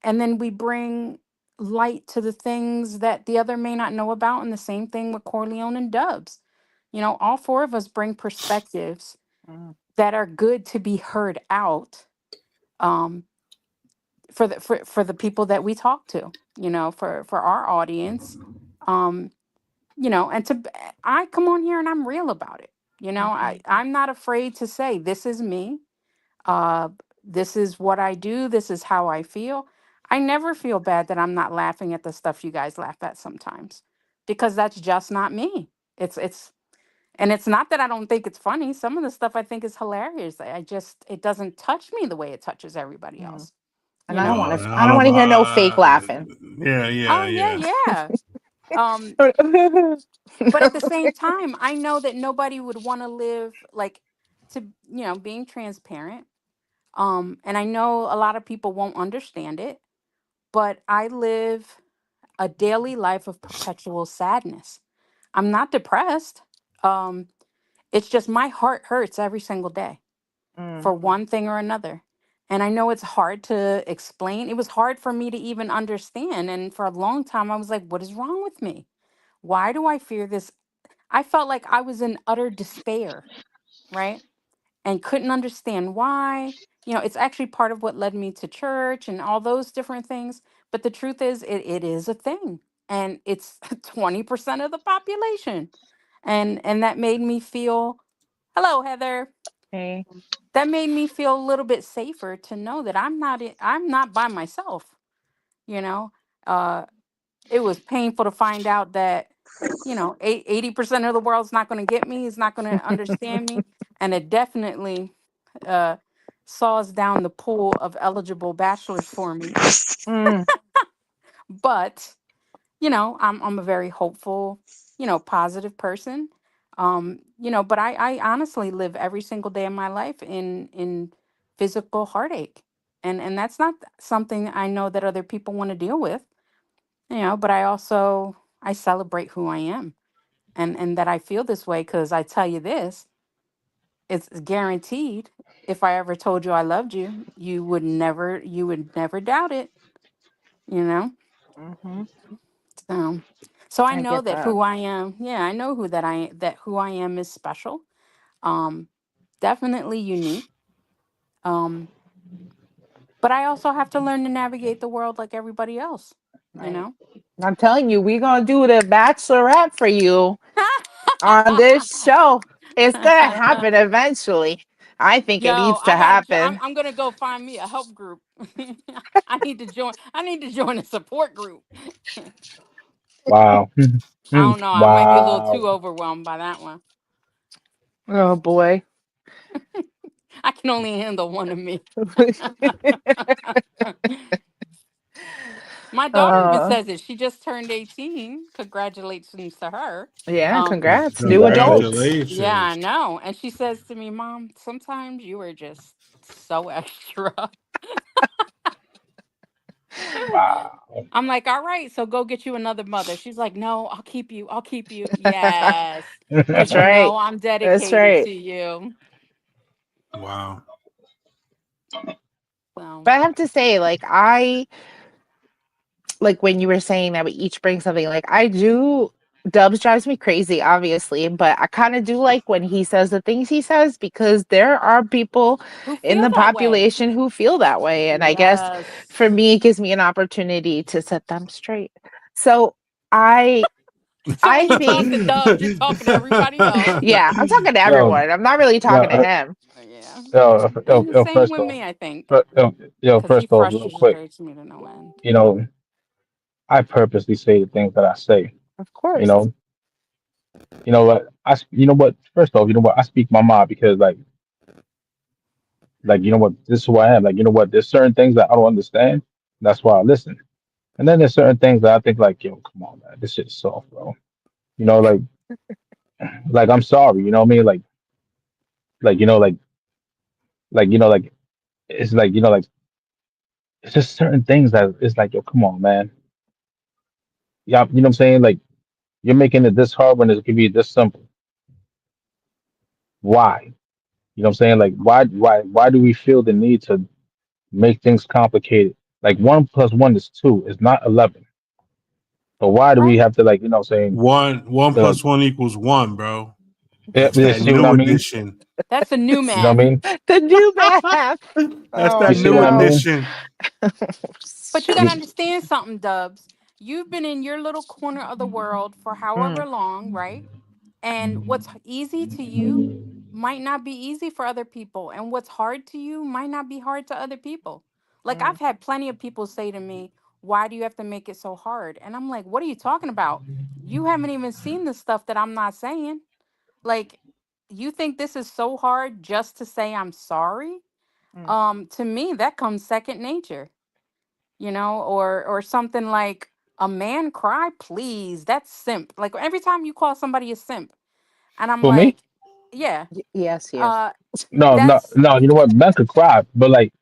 And then we bring light to the things that the other may not know about, and the same thing with Corleone and Dubs. All four of us bring perspectives mm, that are good to be heard out, um, for the people that we talk to, for our audience. Um, and I come on here and I'm real about it. mhm, I'm not afraid to say this is me. Uh, this is what I do. This is how I feel. I never feel bad that I'm not laughing at the stuff you guys laugh at sometimes, because that's just not me. And it's not that I don't think it's funny. Some of the stuff I think is hilarious. It doesn't touch me the way it touches everybody mm. else, And you I don't know? want to. I I don't don't want know. to hear no fake laughing. Yeah, yeah, Oh yeah, yeah. yeah. Um, but at the same time, I know that nobody would want to live like, to, being transparent. And I know a lot of people won't understand it, but I live a daily life of perpetual sadness. I'm not depressed. Um, it's just my heart hurts every single day Mm, for one thing or another. And I know it's hard to explain. It was hard for me to even understand. And for a long time, I was like, what is wrong with me? Why do I fear this? I felt like I was in utter despair, right? And couldn't understand why. It's actually part of what led me to church and all those different things. But the truth is, it is a thing. And it's 20% of the population. And that made me feel, hello, Heather. okay. That made me feel a little bit safer to know that I'm not by myself, you know. Uh it was painful to find out that, 80% of the world's not going to get me, is not going to understand me, and it definitely uh saws down the pool of eligible bachelors for me. Mm, But I'm a very hopeful, positive person. But I honestly live every single day of my life in physical heartache. And that's not something I know that other people want to deal with, but I celebrate who I am, and that I feel this way, because I tell you this, it's guaranteed. If I ever told you I loved you, you would never doubt it, you know? mhm. So, so I I know get that that. who I am, yeah, I know that who I am is special. Um, Definitely unique. Um, but I also have to learn to navigate the world like everybody else, you Right. know? I'm telling you, we're gonna do the Bachelorette for you on this show. It's gonna happen eventually. I think it Yo, needs to I'm, happen. I'm gonna go find me a help group. I need to join a support group. Wow. I don't know. I might be a little Wow. too overwhelmed by that one. Oh boy. I can only handle one of me. My daughter even uh, says it. She just turned 18. Congratulations to her. yeah, Um, congrats, new adults. Congratulations. yeah, I Congratulations. know. And she says to me, Mom, sometimes you are just so extra. Wow. I'm like, all right, so go get you another mother. She's like, no, I'll keep you. I'll keep you. Yes. Because That's right. I'm That's dedicated right. to you. Wow. So, But I have to say, like when you were saying that we each bring something, like I do. Dubs drives me crazy, obviously, but I kind of do like when he says the things he says, because there are people who in feel the that way? population who feel that way. And I guess Yes. for me, it gives me an opportunity to set them straight. So I So I when you talk to think, Dubs, you're talking to everybody else. yeah, I'm talking to Yo, everyone. I'm not really yo, talking to him. Yeah. And the same first with off, me, I think, fir- yo, because he first off, real quick, frustrates me to no end. you know, I purposely say the things that I say. Of You course. know, what you know what? First off, you know what? I speak my mind because like you know what? This is who I am. Like you know what? There's certain things that I don't understand. That's why I listen. And then there's certain things that I think like, yo, come on, man, this shit is soft, bro. You know, like I'm sorry. You know what I mean? Like you know, like it's like it's just certain things that it's like, yo, come on, man. Yeah, you know what I'm saying? Like you're making it this hard when it could be this simple. Why? You know what I'm saying? Like why do we feel the need to make things complicated? Like 1 plus 1 is 2. It's not 11. But why do we Right. have to like, you know what I'm saying? One To like, plus one equals one, bro. yeah, That's you that see what new I mean? edition. That's the new You know what math. I mean? The new math. That's You that Oh see new what I no. mean? edition. But you got to Shoot. You- understand something, Dubs. You've been in your little corner of the world for Mm, however long, right? And what's easy to you might not be easy for other people. And what's hard to you might not be hard to other people. Like mm, I've had plenty of people say to me, "Why do you have to make it so hard?" And I'm like, "What are you talking about? You haven't even seen the stuff that I'm not saying. Like, you think this is so hard just to say I'm sorry?" mm. To me, that comes second nature, or something like a man cry, please. That's simp. Like every time you call somebody a simp, and I'm For me? like, yeah, Yes, you. uh, No, no, that's no. You know what? Men could cry, but like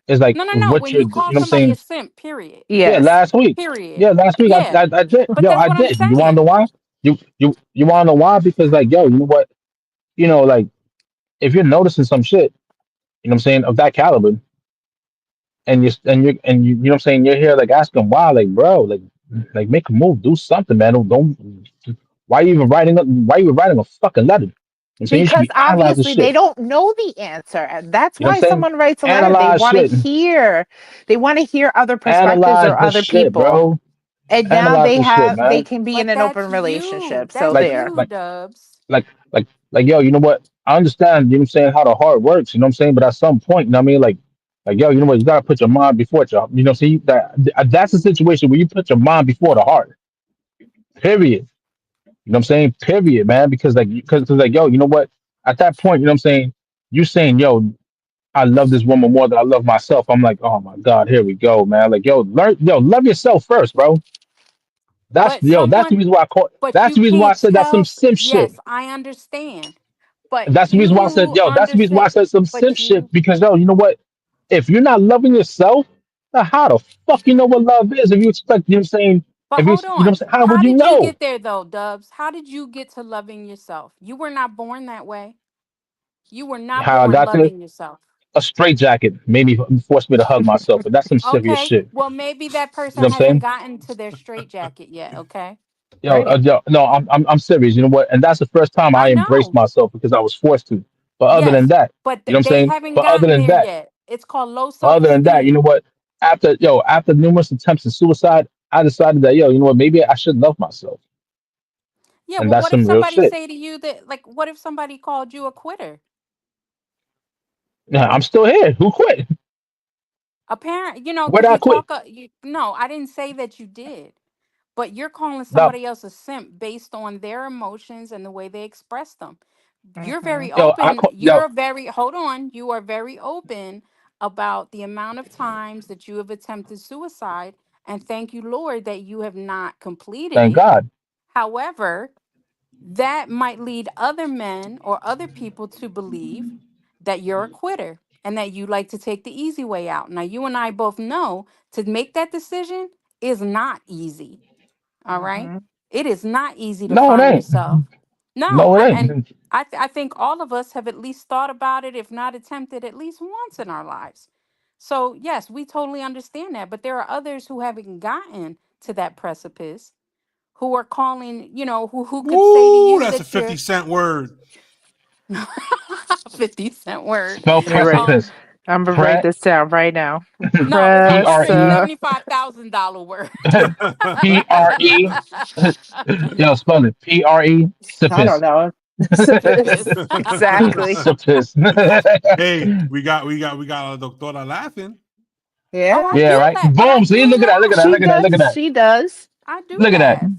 it's like no, no, no. what When you're, you you call know what I'm somebody a saying? simp, period, Yeah, Yes. last week. period. Yeah, last week Yeah, I did. but Yo, that's I what I'm did. You wanna know saying. why? You wanna know why? Because like, yo, you know what? Like if you're noticing some shit, you know what I'm saying, of that caliber, and you know what I'm saying, you're here like asking why, like bro, like make a move, do something, man. Don't why you even writing up why you writing a fucking letter? I'm saying you should Because be analyzing obviously they shit. don't know the answer. And that's You know what why I'm saying? someone writes a letter. They Analyze want to shit. hear, they want to hear other perspectives Analyze or the other shit, people. bro. And now Analyze they the shit, have, they man. can be in But an that's open you. relationship. So That's Like there. you, like Dubs. like yo, you know what? I understand, you know what I'm saying, how the heart works, you know what I'm saying? But at some point, you know what I mean? Like yo, you know what, you gotta put your mind before your, you know, see that's the situation where you put your mind before the heart. Period. You know what I'm saying? Period, man. Because like yo, you know what? At that point, you know what I'm saying, you saying, yo, I love this woman more than I love myself. I'm like, oh my God, here we go, man. Like, yo, love yourself first, bro. But That's the someone, reason why I call. but That's you the reason why I can't said that's some tell. simp shit. Yes, I understand. But That's the reason why I said, you yo, that's the reason why I understand. said some simp But shit. you, Because yo, you know what? If you're not loving yourself, then how the fuck you know what love is? If you expect, you know what I'm saying? but If you, hold you know what I'm on. saying? How How would you did you know? get there though, Dubs? How did you get to loving yourself? You were not born that way. You were not How I born got there? loving yourself. A straight jacket made me forced me to hug myself, and that's some serious Okay. shit. Well, maybe that You know person what I'm hasn't saying? gotten to their straitjacket yet. Okay. Right. Yo, no, I'm serious. You know what? And that's the first time I I embraced know. myself because I was forced to. But other than Yes. that, But you know what I'm they saying? haven't gotten there yet. It's called low But self other than that, you know esteem. what? After numerous attempts at suicide, I decided that yo, you know what? Maybe I should love myself, Yeah. and Well, that's what if some real somebody shit. say to you that, like, what if somebody called you a quitter? Yeah, I'm still here. Who quit? Apparent, Where because did I you quit? talk. No, I didn't say that you did. But you're calling No, somebody else a simp based on their emotions and the way they express them. You're Hmm. very yo, open. yo, Hold on. You are very open about the amount of times that you have attempted suicide. And thank you, Lord, that you have not completed thank it. God, However, that might lead other men or other people to believe that you're a quitter and that you like to take the easy way out. Now, you and I both know to make that decision is not easy. All right. Hmm. It is not easy to no, it find ain't. yourself. No, No, it and ain't. I think all of us have at least thought about it, if not attempted at least once in our lives. So yes, we totally understand that. But there are others who haven't gotten to that precipice, who are calling, who could say to Woo, you that's a that 50 you're Cent word. 50 cent word. Spell Right. Um, precipice. I'm gonna write Pre this down right now. No, it's P R E $175,000 worth. Pre. Yo, spell it Pre. I don't Sipis. know. Syphilis. Exactly. Sipis. Hey, we got a doctora laughing. Oh, Yeah, I Yeah, do right. laugh, but I Boom. See, do look at that. Look at that. laugh. she Look at that. does. Look at that. She does. I do Look at that. laugh.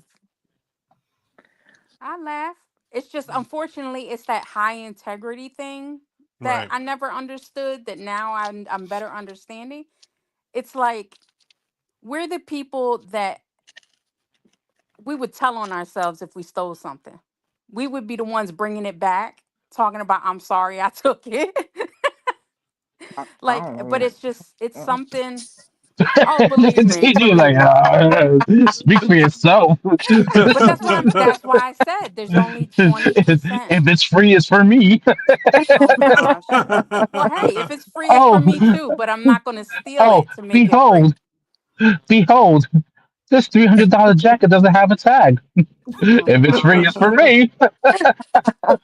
I laugh. It's just unfortunately it's that high integrity thing that Right. I never understood that now I'm better understanding. It's like we're the people that we would tell on ourselves if we stole something. We would be the ones bringing it back, talking about I'm sorry I took it. Like, but Oh. it's just it's something. Oh, believe me, You're like, believe me. speak for yourself. But that's why I said there's only 20%. If it's free, it's for me. Oh my gosh. Well, hey, if it's free, it's for Oh, me too, but I'm not going to steal oh, it to make it free. behold, behold, this $300 jacket doesn't have a tag. Oh If it's free, it's gosh. for me.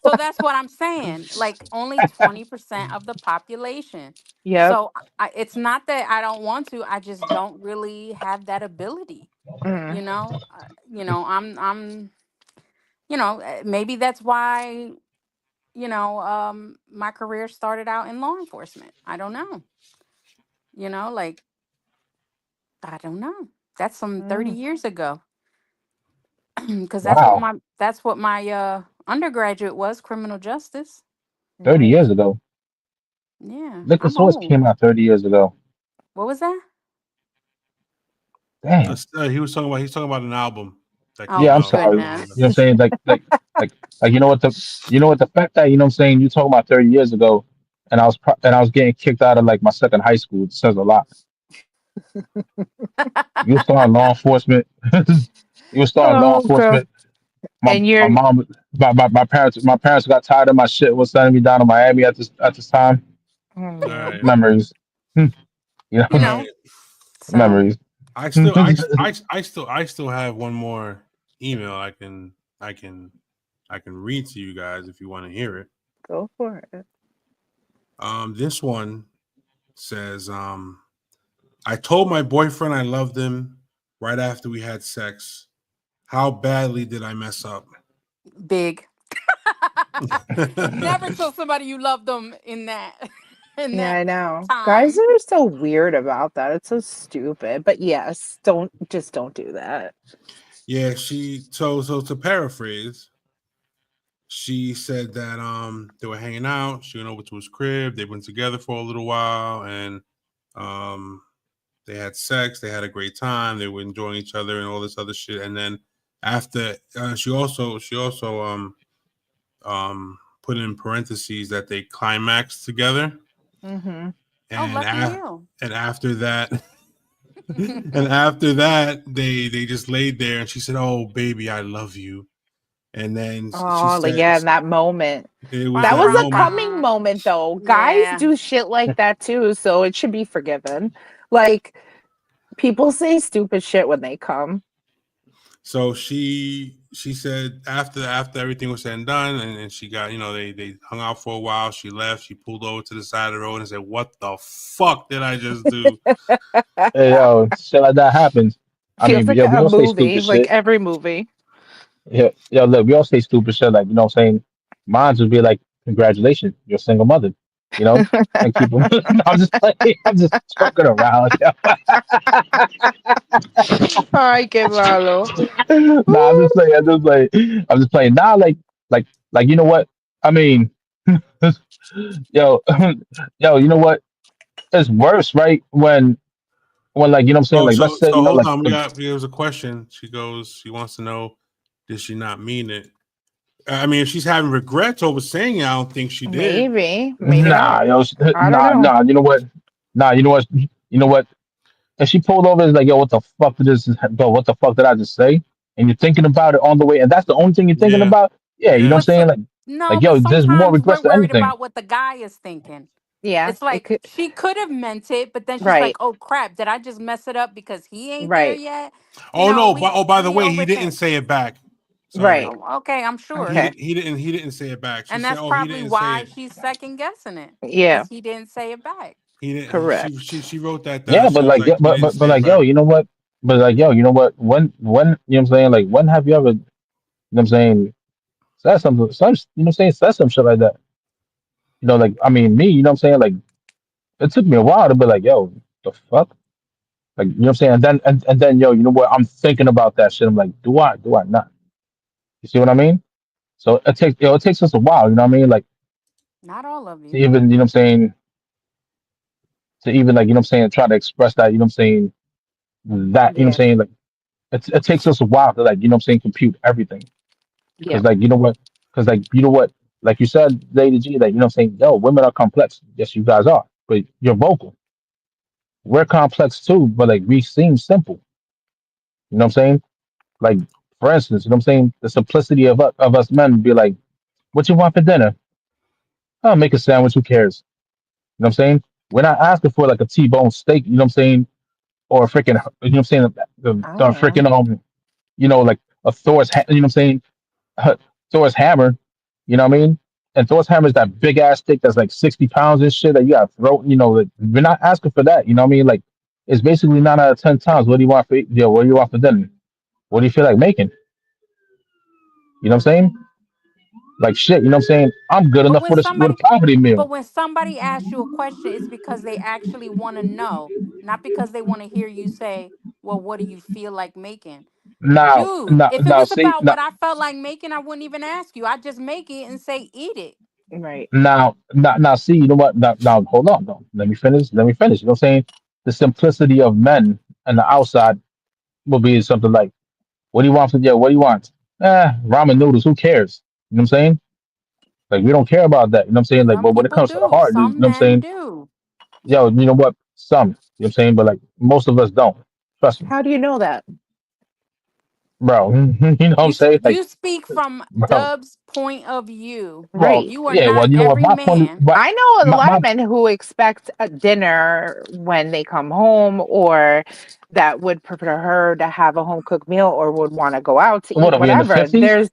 So that's what I'm saying. Like only 20% of the population. Yep. So it's not that I don't want to, I just don't really have that ability. Mm. I'm maybe that's why, my career started out in law enforcement. I don't know. Like I don't know. That's some 30 Mm. years ago. Cuz Wow, that's what my undergraduate was, criminal justice. 30 Nice. years ago. Yeah, Liquor I'm Source old. came out 30 years ago. What was that? Damn. He's talking about an album that Oh came Yeah, I'm my out sorry. You a know long what I'm goodness. saying? Like, you know what the fact that, you know what I'm saying, you talking about 30 years ago, and I was getting kicked out of like my second high school. It says a lot. You start law enforcement. You start law Oh god. enforcement. My And my you're mom, my parents got tired of my shit. Was sending me down to Miami at this time. oh time. All man. right. Memories. You you All know, know. right. So, memories. I still have one more email I can I can read to you guys if you want to hear it. Go for it. This one says, I told my boyfriend I loved him right after we had sex. How badly did I mess up? big. Never tell somebody you love them in that in Yeah, that I know. Guys time. are so weird about that. It's so stupid. But yes, don't do that. Yeah, so to paraphrase, she said that they were hanging out. She went over to his crib. They went together for a little while, and um they had sex. They had a great time. They were enjoying each other and all this other shit. And then after, she also put in parentheses that they climaxed together. Mm-hmm. Oh, And lucky you. and after that, and after that, they just laid there. And she said, "Oh, baby, I love you." And then she Oh, like said, yeah, in that moment. it was That that was a moment. coming Wow. moment though. Guys Yeah. do shit like that too, so it should be forgiven. Like people say stupid shit when they come. So she said after everything was said and done, and she got, they hung out for a while. She left. She pulled over to the side of the road and said, "What the fuck did I just do?" Hey, yo, shit like that happens. I Feels mean, like yo, we a all say movie, stupid like shit. every movie. Yo, look, we all say stupid shit. Like, you know what I'm saying? Mine would be like, congratulations, you're a single mother. You know, and keep them. I'm just playing. I'm just fucking around. Ay, qué malo. Nah, I'm just playing. I'm just playing. Nah, like, you know what? I mean, yo, yo, you know what? It's worse, right? When like, you know what I'm saying? So Like, let's so say, so hold like, on. There's a question. She wants to know, did she not mean it? I mean, if she's having regrets over saying it, I don't think she did. Maybe, maybe nah, not. yo, I don't know. nah. You know what? Nah, you know what? You know what? If she pulled over, it's like, yo, what the fuck did this? Yo, what the fuck did I just say? And you're thinking about it on the way, and that's the only thing you're thinking Yeah, about. Yeah, you know yeah. what But I'm saying? no, Like, but yo, there's more sometimes we're regrets than worried anything. about what the guy is thinking. Yeah, It's it like could. she could have meant it, but then she's like, Right, "Oh crap, did I just mess it up because he ain't there right, yet?" Oh no! We By the we way, he didn't overthink. say it back. Sorry, right. Oh, okay, I'm sure. Okay. he didn't say it back. She And said, that's "Oh, he probably didn't say why it." she's second guessing it Yeah. because he didn't say it back. He didn't. Correct. She wrote that Yeah, she but was like, yeah, like, we didn't but stand like, by yo, her. you know what? But like, yo, you know what? When you know what I'm saying? Like, when have you ever, you know what I'm saying, said something, some, you know what I'm saying, said some shit like that? You know, like, I mean, me, you know what I'm saying? Like, it took me a while to be like, yo, the fuck? Like, you know what I'm saying? And then, yo, you know what? I'm thinking about that shit. I'm like, do I not? You see what I mean? So it takes, it takes us a while. You know what I mean? Like, Not all of to you. even, you know what I'm saying, to even like, you know what I'm saying, try to express that, you know what I'm saying, that, you know what I'm Yeah. saying, like, it takes us a while to like, you know what I'm saying, compute everything. Yeah. Because like, you know what? Because like, you know what? Like you said, Lady G, like, you know what I'm saying, yo, women are complex. Yes, you guys are, but you're vocal. We're complex too, but like we seem simple. You know what I'm saying? Like, for instance, you know what I'm saying, the simplicity of us men be like, what you want for dinner? I'll make a sandwich. Who cares? You know what I'm saying? We're not asking for like a T-bone steak. You know what I'm saying? Or a freaking, you know what I'm saying? The I am. freaking you know, like a you know what I'm saying? Thor's hammer. You know what I mean? And Thor's hammer is that big ass stick that's like 60 pounds and shit that you got to throw. You know, like, we're not asking for that. You know what I mean? Like, it's basically 9 out of 10 times. What do you want for? What do you want for dinner? What do you feel like making? You know what I'm saying? Like shit. You know what I'm saying? I'm good But enough when with a somebody poverty but meal. when somebody asks you a question, it's because they actually want to know, not because they want to hear you say, "Well, what do you feel like making?" Dude, if it Now, was see, about what I felt like making, I wouldn't even ask you. I'd just make it and say, "Eat it." Right. now, see, you know what? Now, hold on, though. Let me finish. Let me finish. You know what I'm saying? The simplicity of men and the outside will be something like, "What do you want for What do you want? Ramen noodles. Who cares?" You know what I'm saying? Like, we don't care about that. You know what I'm saying? Like, Some but when it people comes to the do. heart, you know Some what I'm men saying? do. Yo, you know what? Some, you know what I'm saying? But like, most of us don't. Trust me, How do you know that? bro. You know what I'm saying? Like, You speak from bro. Dub's point of view. Well, Right. You are yeah. not Well, you know what? every My point, man. but I know a lot my of men who expect a dinner when they come home, or that would prefer her to have a home cooked meal, or would want to go out to what eat, are we in the whatever. 50s?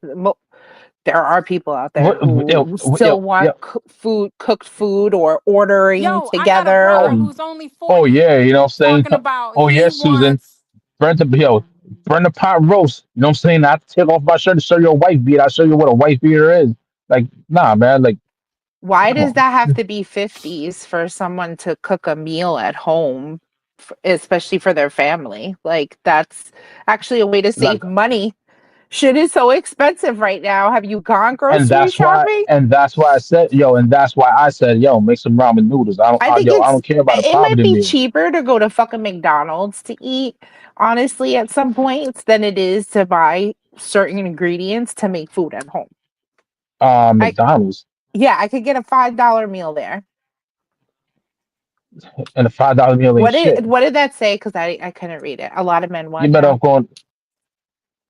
There are people out there What? who still Mm. want cooked food, or ordering Yo, I got a together. brother Oh, who's only oh 40 yeah. You know what I'm saying? talking about Oh he yes, Susan. wants. Burn the pot roast. You know what I'm saying? I take off my shirt to show you a wife beater. I show you what a wife beater is. Like, nah, man. Like, Why come does on. that have to be 50s for someone to cook a meal at home, especially for their family? Like, that's actually a way to Like, save money. Shit is so expensive right now. Have you gone and grocery shopping? that's why I said, yo, and that's why I said, yo, make some ramen noodles. I think I don't care about a it might poverty be meal. cheaper to go to fucking McDonald's to eat, honestly, at some points than it is to buy certain ingredients to make food at home. I McDonald's Yeah, I could get a $5 meal there. and a $5 meal ain't shit. What did that say? Because I couldn't read it. A lot of men You want better now. off going.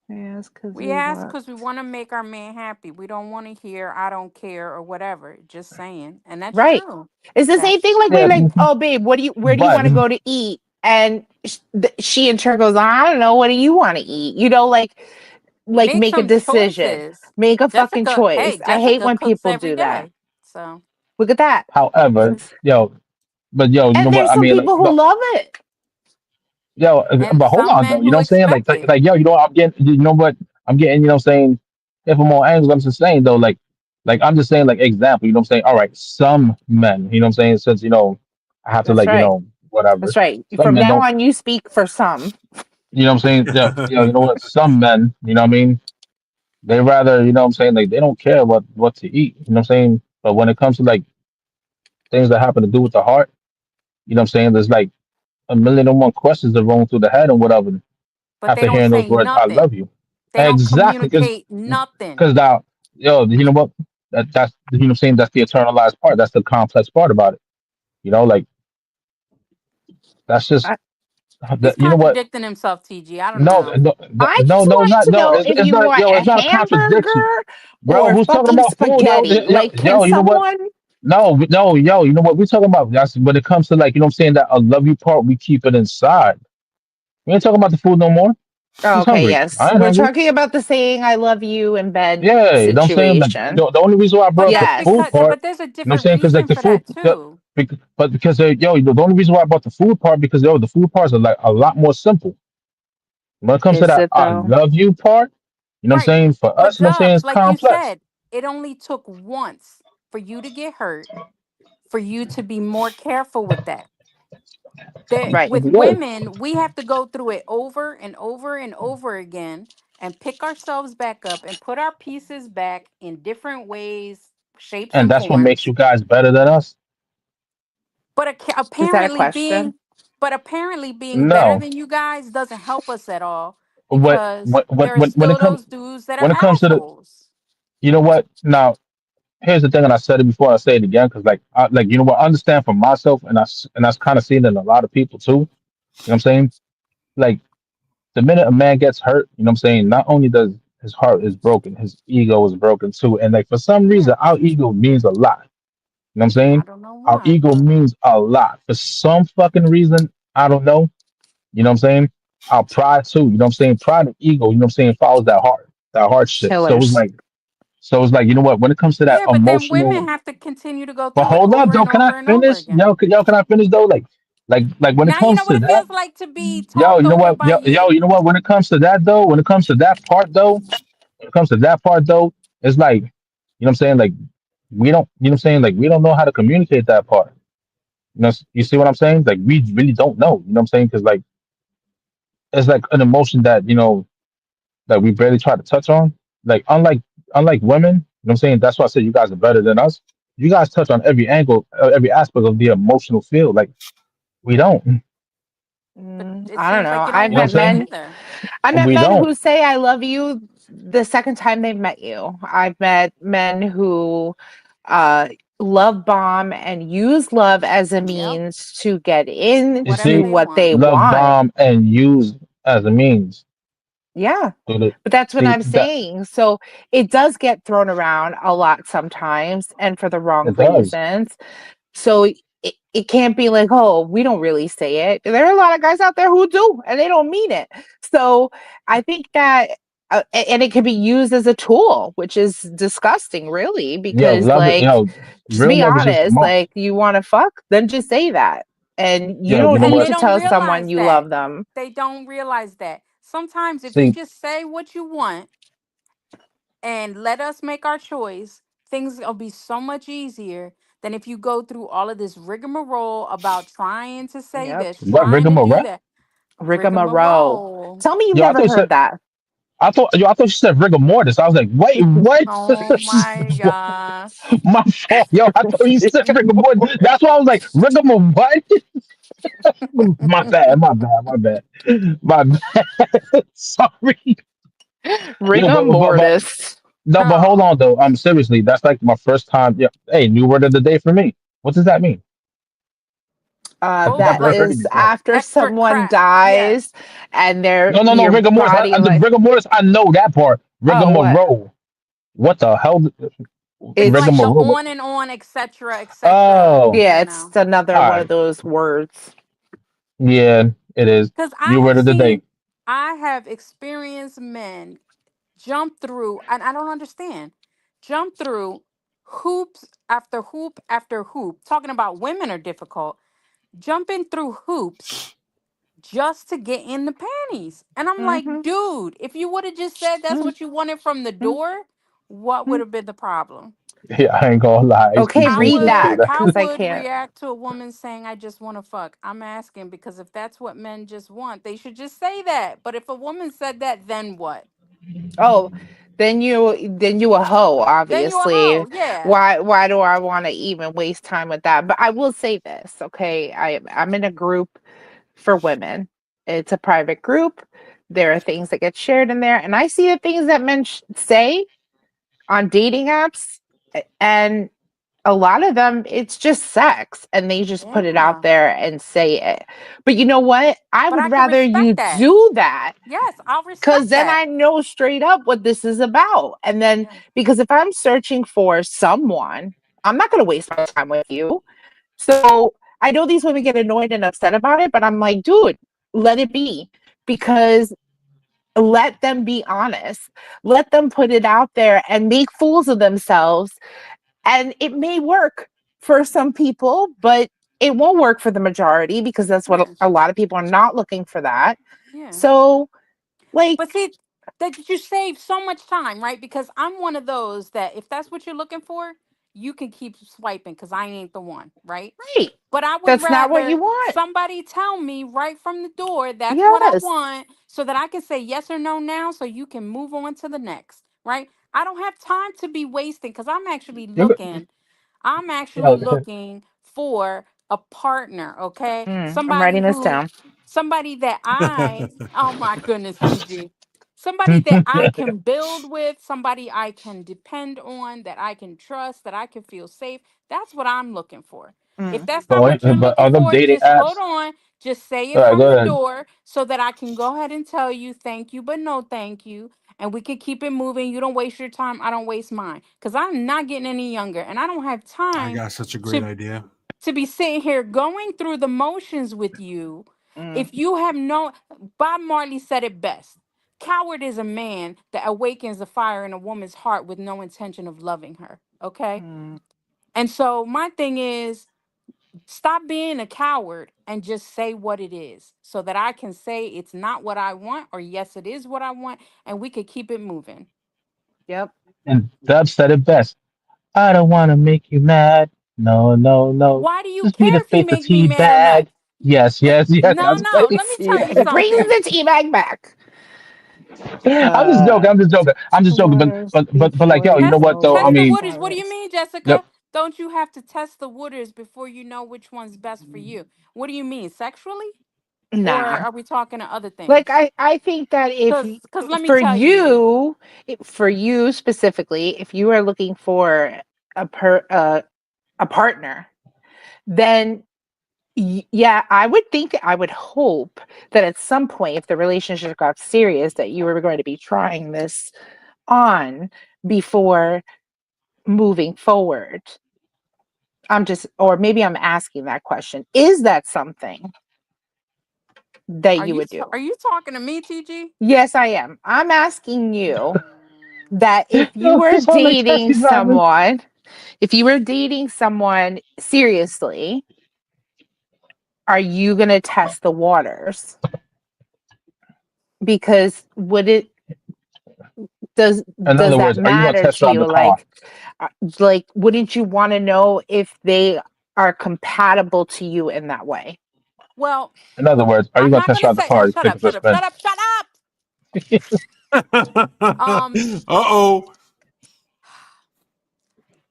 Yes, because We we ask want. because we want to make our man happy. We don't want to hear "I don't care" or whatever. Just saying, and that's Right. true. It's the same That's thing. Like we're Yeah, like, oh babe, where do you but want to go to eat? And she in turn goes, I don't know. What do you want to eat? Like make make a some decision, choices. make a fucking Jessica, choice. hey, I hate Jessica when cooks people every do that. day, so Look at that. however, yo, but yo, you know And what? there's I some mean, like, people who love it. yo, and but hold some on though. men You know who what I'm saying? expect it. Yo, you know what I'm getting? You know what I'm getting? You know what I'm saying? If I'm on angles, I'm just saying though, like I'm just saying, like, example. You know what I'm saying? All right, some men. You know what I'm saying? Since you know, I have to, That's like, right. whatever. That's right. Some From men now don't. on, you speak for some. You know what I'm saying? Yeah, you know what? Some men. You know what I mean? They rather. You know what I'm saying? Like, they don't care what to eat. You know what I'm saying? But when it comes to like things that happen to do with the heart, you know what I'm saying? There's like a million and one questions that roam through the head and whatever But they after don't hearing those say words, "I love nothing. you." They don't Exactly, communicate nothing. because now, yo, you know what? That's you know what I'm saying. That's the internalized part. That's the complex part about it. You know, like, that's just I, He's you know what? contradicting himself, TG. I don't No, know. no, I no, just no, it's wanted not. to No, know if it's you not. want Yo, a it's not a contradiction, hamburger bro. or Who's talking fucking about food, yo? spaghetti. Yo, Like, can yo, you know what? someone? No, no, yo, you know what? We're talking about. That's when it comes to, like, you know what I'm saying, that I love you part. We keep it inside. We ain't talking about the food no more. Oh, Who's okay, hungry? I yes. ain't We're hungry. talking about the saying "I love you" in bed Yeah, you know what I'm saying? Like, situation. the only reason why I brought But up the that's Yes. food because, part, but there's a you know what I'm different saying? Because like reason the for food, that too. But because yo, the only reason why I brought the food part because yo, the food parts are like a lot more simple. When it comes to Is that it I though? love you part, you know what I'm Right. saying? For But us, you know what I'm saying, Dubs, it's like you complex. said, it only took once for you to get hurt, for you to be more careful with that. There, Right. with Yeah. women, we have to go through it over and over and over again and pick ourselves back up and put our pieces back in different ways, shapes, And and that's what makes forms. you guys better than us? But Is that a question? apparently being better No. than you guys doesn't help us at all What because there are when still it comes those dudes that are when it comes to the assholes. you know what? Now, here's the thing, and I said it before, I say it again, because like you know what, I understand for myself, and that's kind of seen in a lot of people too. You know what I'm saying? Like the minute a man gets hurt, you know what I'm saying, not only does his heart is broken, his ego is broken too. And like for some reason, Yeah, our ego means a lot. You know what I'm I saying? don't know Our why, ego but means a lot. For some fucking reason, I don't know. You know what I'm saying? Our pride too. You know what I'm saying? Pride and ego, you know what I'm saying, follows that heart shit. Killers. So it's like, you know what, when it comes to that yeah, but then women emotional. have to continue to go But through it hold up over though, and can I over and over finish? again. Can I finish though? Like when it Now you know comes what to it that, feels like to be yo, talked you know over what, by you. you know what? When it comes to that though, when it comes to that part though, when it comes to that part though, it's like, you know what I'm saying? Like we don't, you know what I'm saying? Like we don't know how to communicate that part. You know, you see what I'm saying? Like we really don't know. You know what I'm saying? Because like it's like an emotion that that we barely try to touch on. Like unlike women, you know what I'm saying? That's why I said you guys are better than us. You guys touch on every angle, every aspect of the emotional field. Like we don't. You But it I don't seems know. like you don't I've know what I'm met want to saying? men. either. I met We men don't. who say I love you the second time they've met you. I've met men who uh, love bomb and use love as a Yep, means to get You whatever into see, they what want. they love want. bomb and use as a means Yeah. to the But that's what see I'm that saying. So it does get thrown around a lot sometimes and for the wrong it does. reasons. So it can't be like, oh, we don't really say it. There are a lot of guys out there who do, and they don't mean it. So I think that, and it can be used as a tool, which is disgusting, really, Yo, because, love it. like, Yo, just real be love is just honest. come on. Like, you want to fuck, then just say that. And you Yo, you don't know And need what? they to don't tell someone realize you that. love them. They don't realize that. Sometimes if you See, just say what you want and let us make our choice, things will be so much easier than if you go through all of this rigmarole about trying to say Yep. this, what trying to do rigmarole? that. Rigmarole. Rigmarole. Tell me you've Yo, never heard that. I thought you said rigor mortis. I was like, wait, what? Oh my gosh. My fault, yo. I thought you said rigor mortis. That's why I was like, rigor what? My bad, my bad. Sorry. Yo, Rigor mortis. no, but hold Oh, on though. Seriously, that's like my first time. Yeah, hey, new word of the day for me. What does that mean? I've oh, That never like heard it is before. after extra someone crap. Yes. dies and No, your rigor mortis. body like, Rigor mortis. I know that part. oh, what? Rigmarole. What the hell? It's It's like the Rigmarole. on and on, etc., etc., Oh, you yeah, it's know. another all one of right. those words. Yeah, it is. Because New word of the day. I have experienced men jump through, and I don't understand, jump through hoops after hoop after hoop. Talking about women are difficult, jumping through hoops just to get in the panties. And I'm like, Mm-hmm. dude, if you would have just said that's what you wanted from the door, what would have been the problem? Yeah, I ain't gonna lie. I used to Okay, say read some shit. that How because I would can't. react to a woman saying I just want to fuck? I'm asking because if that's what men just want, they should just say that. But if a woman said that, then what? Oh, then you a hoe, Then you a obviously. hoe. Yeah. Why do I want to even waste time with that? But I will say this, okay? I'm in a group for women. It's a private group. There are things that get shared in there, and I see the things that men say on dating apps, and a lot of them it's just sex and they just put it out Yeah. there and say it. But you know what? I But would I can rather respect you that. do that Yes, I'll because respect then that. I know straight up what this is about. And then Yeah. because if I'm searching for someone, I'm not going to waste my time with you. So I know these women get annoyed and upset about it, but I'm like, dude, let it be, because let them be honest. Let them put it out there and make fools of themselves, and it may work for some people, but it won't work for the majority because that's what Yeah, a lot of people are not looking for that. yeah. So, like, But see, that you save so much time, right? Because I'm one of those that if that's what you're looking for, you can keep swiping because I ain't the one, right? right, But I would that's not what you rather want. somebody tell me right from the door that's what I Yes. want so that I can say yes or no now so you can move on to the next, right? I don't have time to be wasting because I'm actually Yeah, looking for a partner, okay? I'm writing this down. Somebody that oh my goodness, TG. Somebody that I can build with, somebody I can depend on, that I can trust, that I can feel safe. That's what I'm looking for. If Mm, that's not what you're but looking are them for, dating just hold apps? on. Just say All it right, from go the ahead. door so that I can go ahead and tell you thank you, but no thank you. And we can keep it moving. You don't waste your time. I don't waste mine. Because I'm not getting any younger. And I don't have I time got such a great to idea. be sitting here going through the motions with you mm, if you have no. Bob Marley said it best. Coward is a man that awakens the fire in a woman's heart with no intention of loving her. Okay. mm. And so my thing is, stop being a coward and just say what it is so that I can say it's not what I want or yes, it is what I want. And we could keep it moving. Yep. And Dub said it best. I don't want to make you mad. No, no, no. Why do you Just be the care if you faithful make me tea mad or not? bag. Yes, yes, yes. No, That's no. right. Let me tell you Bring something. the tea bag back. I'm just joking. I'm just joking. I'm The just joking. But waters but like before yo, you you know Test what go though? I test the down, mean, waters. What do you pirates. mean, yep. Jessica? Don't you have to test the waters before you know which one's best for you? What do you mean, sexually? Or Nah. are we talking to other Like, things? I think that if Cause let me for tell you, you, for you specifically, if you are looking for a partner, then yeah, I would think, I would hope that at some point, if the relationship got serious, that you were going to be trying this on before moving forward. I'm just, or maybe I'm asking that question. Is that something that you would do? are you talking to me, TG? Yes, I am. I'm asking you that if you Yo, were this whole like dating Jesse Pinkman. someone, if you were dating someone seriously, are you going to test the waters? Because would it, does In does other that words, are you gonna matter test to drive you? the car? Uh, like, wouldn't you want to know if they are compatible to you in that way? Well, In other words, are you I'm gonna not test gonna drive the say. Oh, car to shut take up! it for a Shut up! spin? Shut up! Shut up! Um, Uh-oh.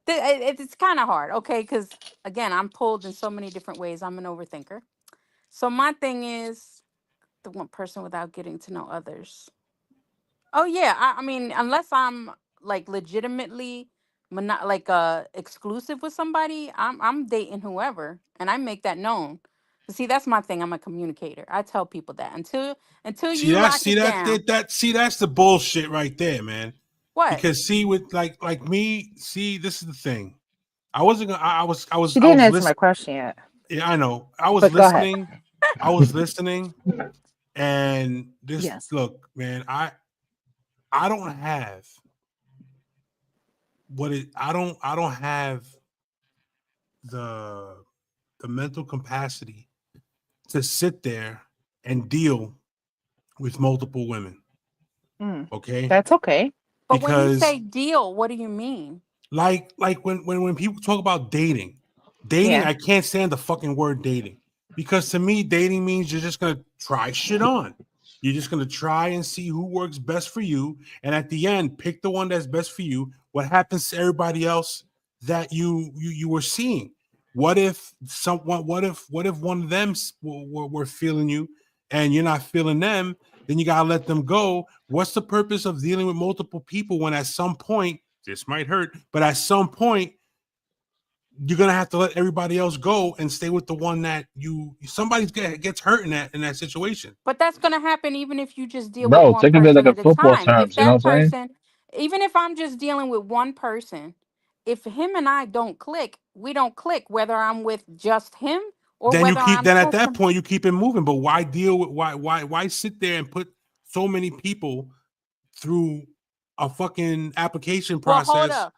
it's kind of hard, okay? Because again, I'm pulled in so many different ways. I'm an overthinker. So my thing is the one person without getting to know others. Oh yeah, I mean, unless I'm like legitimately exclusive with somebody, I'm dating whoever, and I make that known. See, that's my thing. I'm a communicator. I tell people that until See you that lock see it that down. that, that see that's the bullshit right there, man. What? Because see, with like me, see, this is the thing. I wasn't gonna She I didn't was answer my listening. question yet, Yeah, I know. I was but go ahead. listening. I was listening, and this Yes. look, man, I don't have I don't have the mental capacity to sit there and deal with multiple women. Mm, Okay. that's okay. But when you Because say deal, what do you mean? like when people talk about dating, Yeah. I can't stand the fucking word dating because to me, dating means you're just gonna try shit on. You're just gonna try and see who works best for you, and at the end, pick the one that's best for you. What happens to everybody else that you were seeing? What if someone? What if one of them were feeling you, and you're not feeling them? Then you gotta let them go. What's the purpose of dealing with multiple people when at some point this might hurt, but at some point you're gonna have to let everybody else go and stay with the one that somebody gets hurt in that situation. But that's going to happen even if you just deal with Bro, one think of it like person in at a football time. If terms, you know that what I'm saying? person, even if I'm just dealing with one person, if him and I don't click, we don't click, whether I'm with just him or whether I'm Then at that testing. point you keep it moving. But why deal with why sit there and put so many people through a fucking application Well, hold process? up.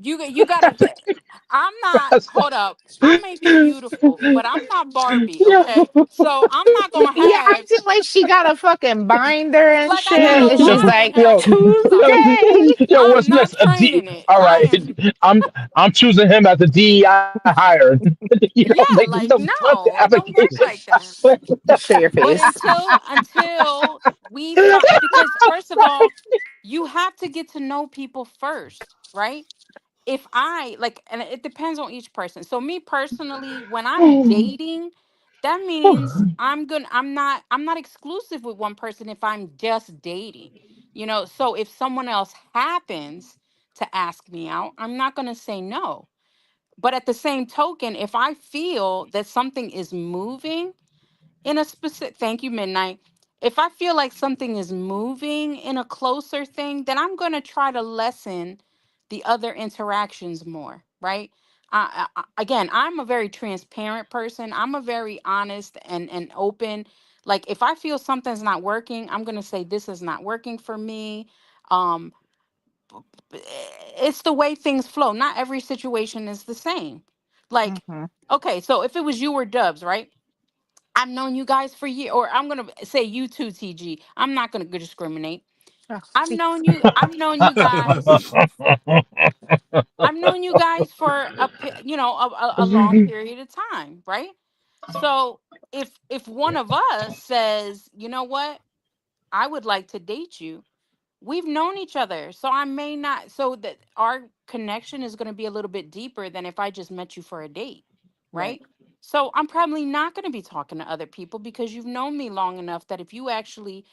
You gotta. I'm not. Hold up. I may be beautiful, but I'm not Barbie. Yo, Okay, so I'm not gonna You're have acting like she got a fucking binder and like I got shit. a yo, And she's line like, and yo, everything. Tuesday. yo, I'm what's not next? A D. training it. All I right, am. I'm I'm choosing him as a DEI hire. Yeah, Like like the fuck no, it don't work application. like that. Show your But face. until we find, because first of all, you have to get to know people first, right? If I like, and it depends on each person. So me personally, when I'm dating, that means I'm not exclusive with one person if I'm just dating. So if someone else happens to ask me out, I'm not going to say no. But at the same token, if I feel that something is moving in a specific, thank you, midnight, if I feel like something is moving in a closer thing, then I'm going to try to lessen the other interactions more, right? Again, I'm a very transparent person. I'm a very honest and open. Like if I feel something's not working, I'm going to say this is not working for me. um it's the way things flow. Not every situation is the same. Like, Hmm. okay, so if it was you or Dubs, right? I've known you guys for years, or I'm gonna say you too, TG. I'm not gonna discriminate. Oh, I've known you. I've known you guys. That's I've known you guys for a long period of time, right? So if one of us says, you know what, I would like to date you, we've known each other, so I may not, so that our connection is going to be a little bit deeper than if I just met you for a date, right. right? So I'm probably not going to be talking to other people because you've known me long enough that if you actually,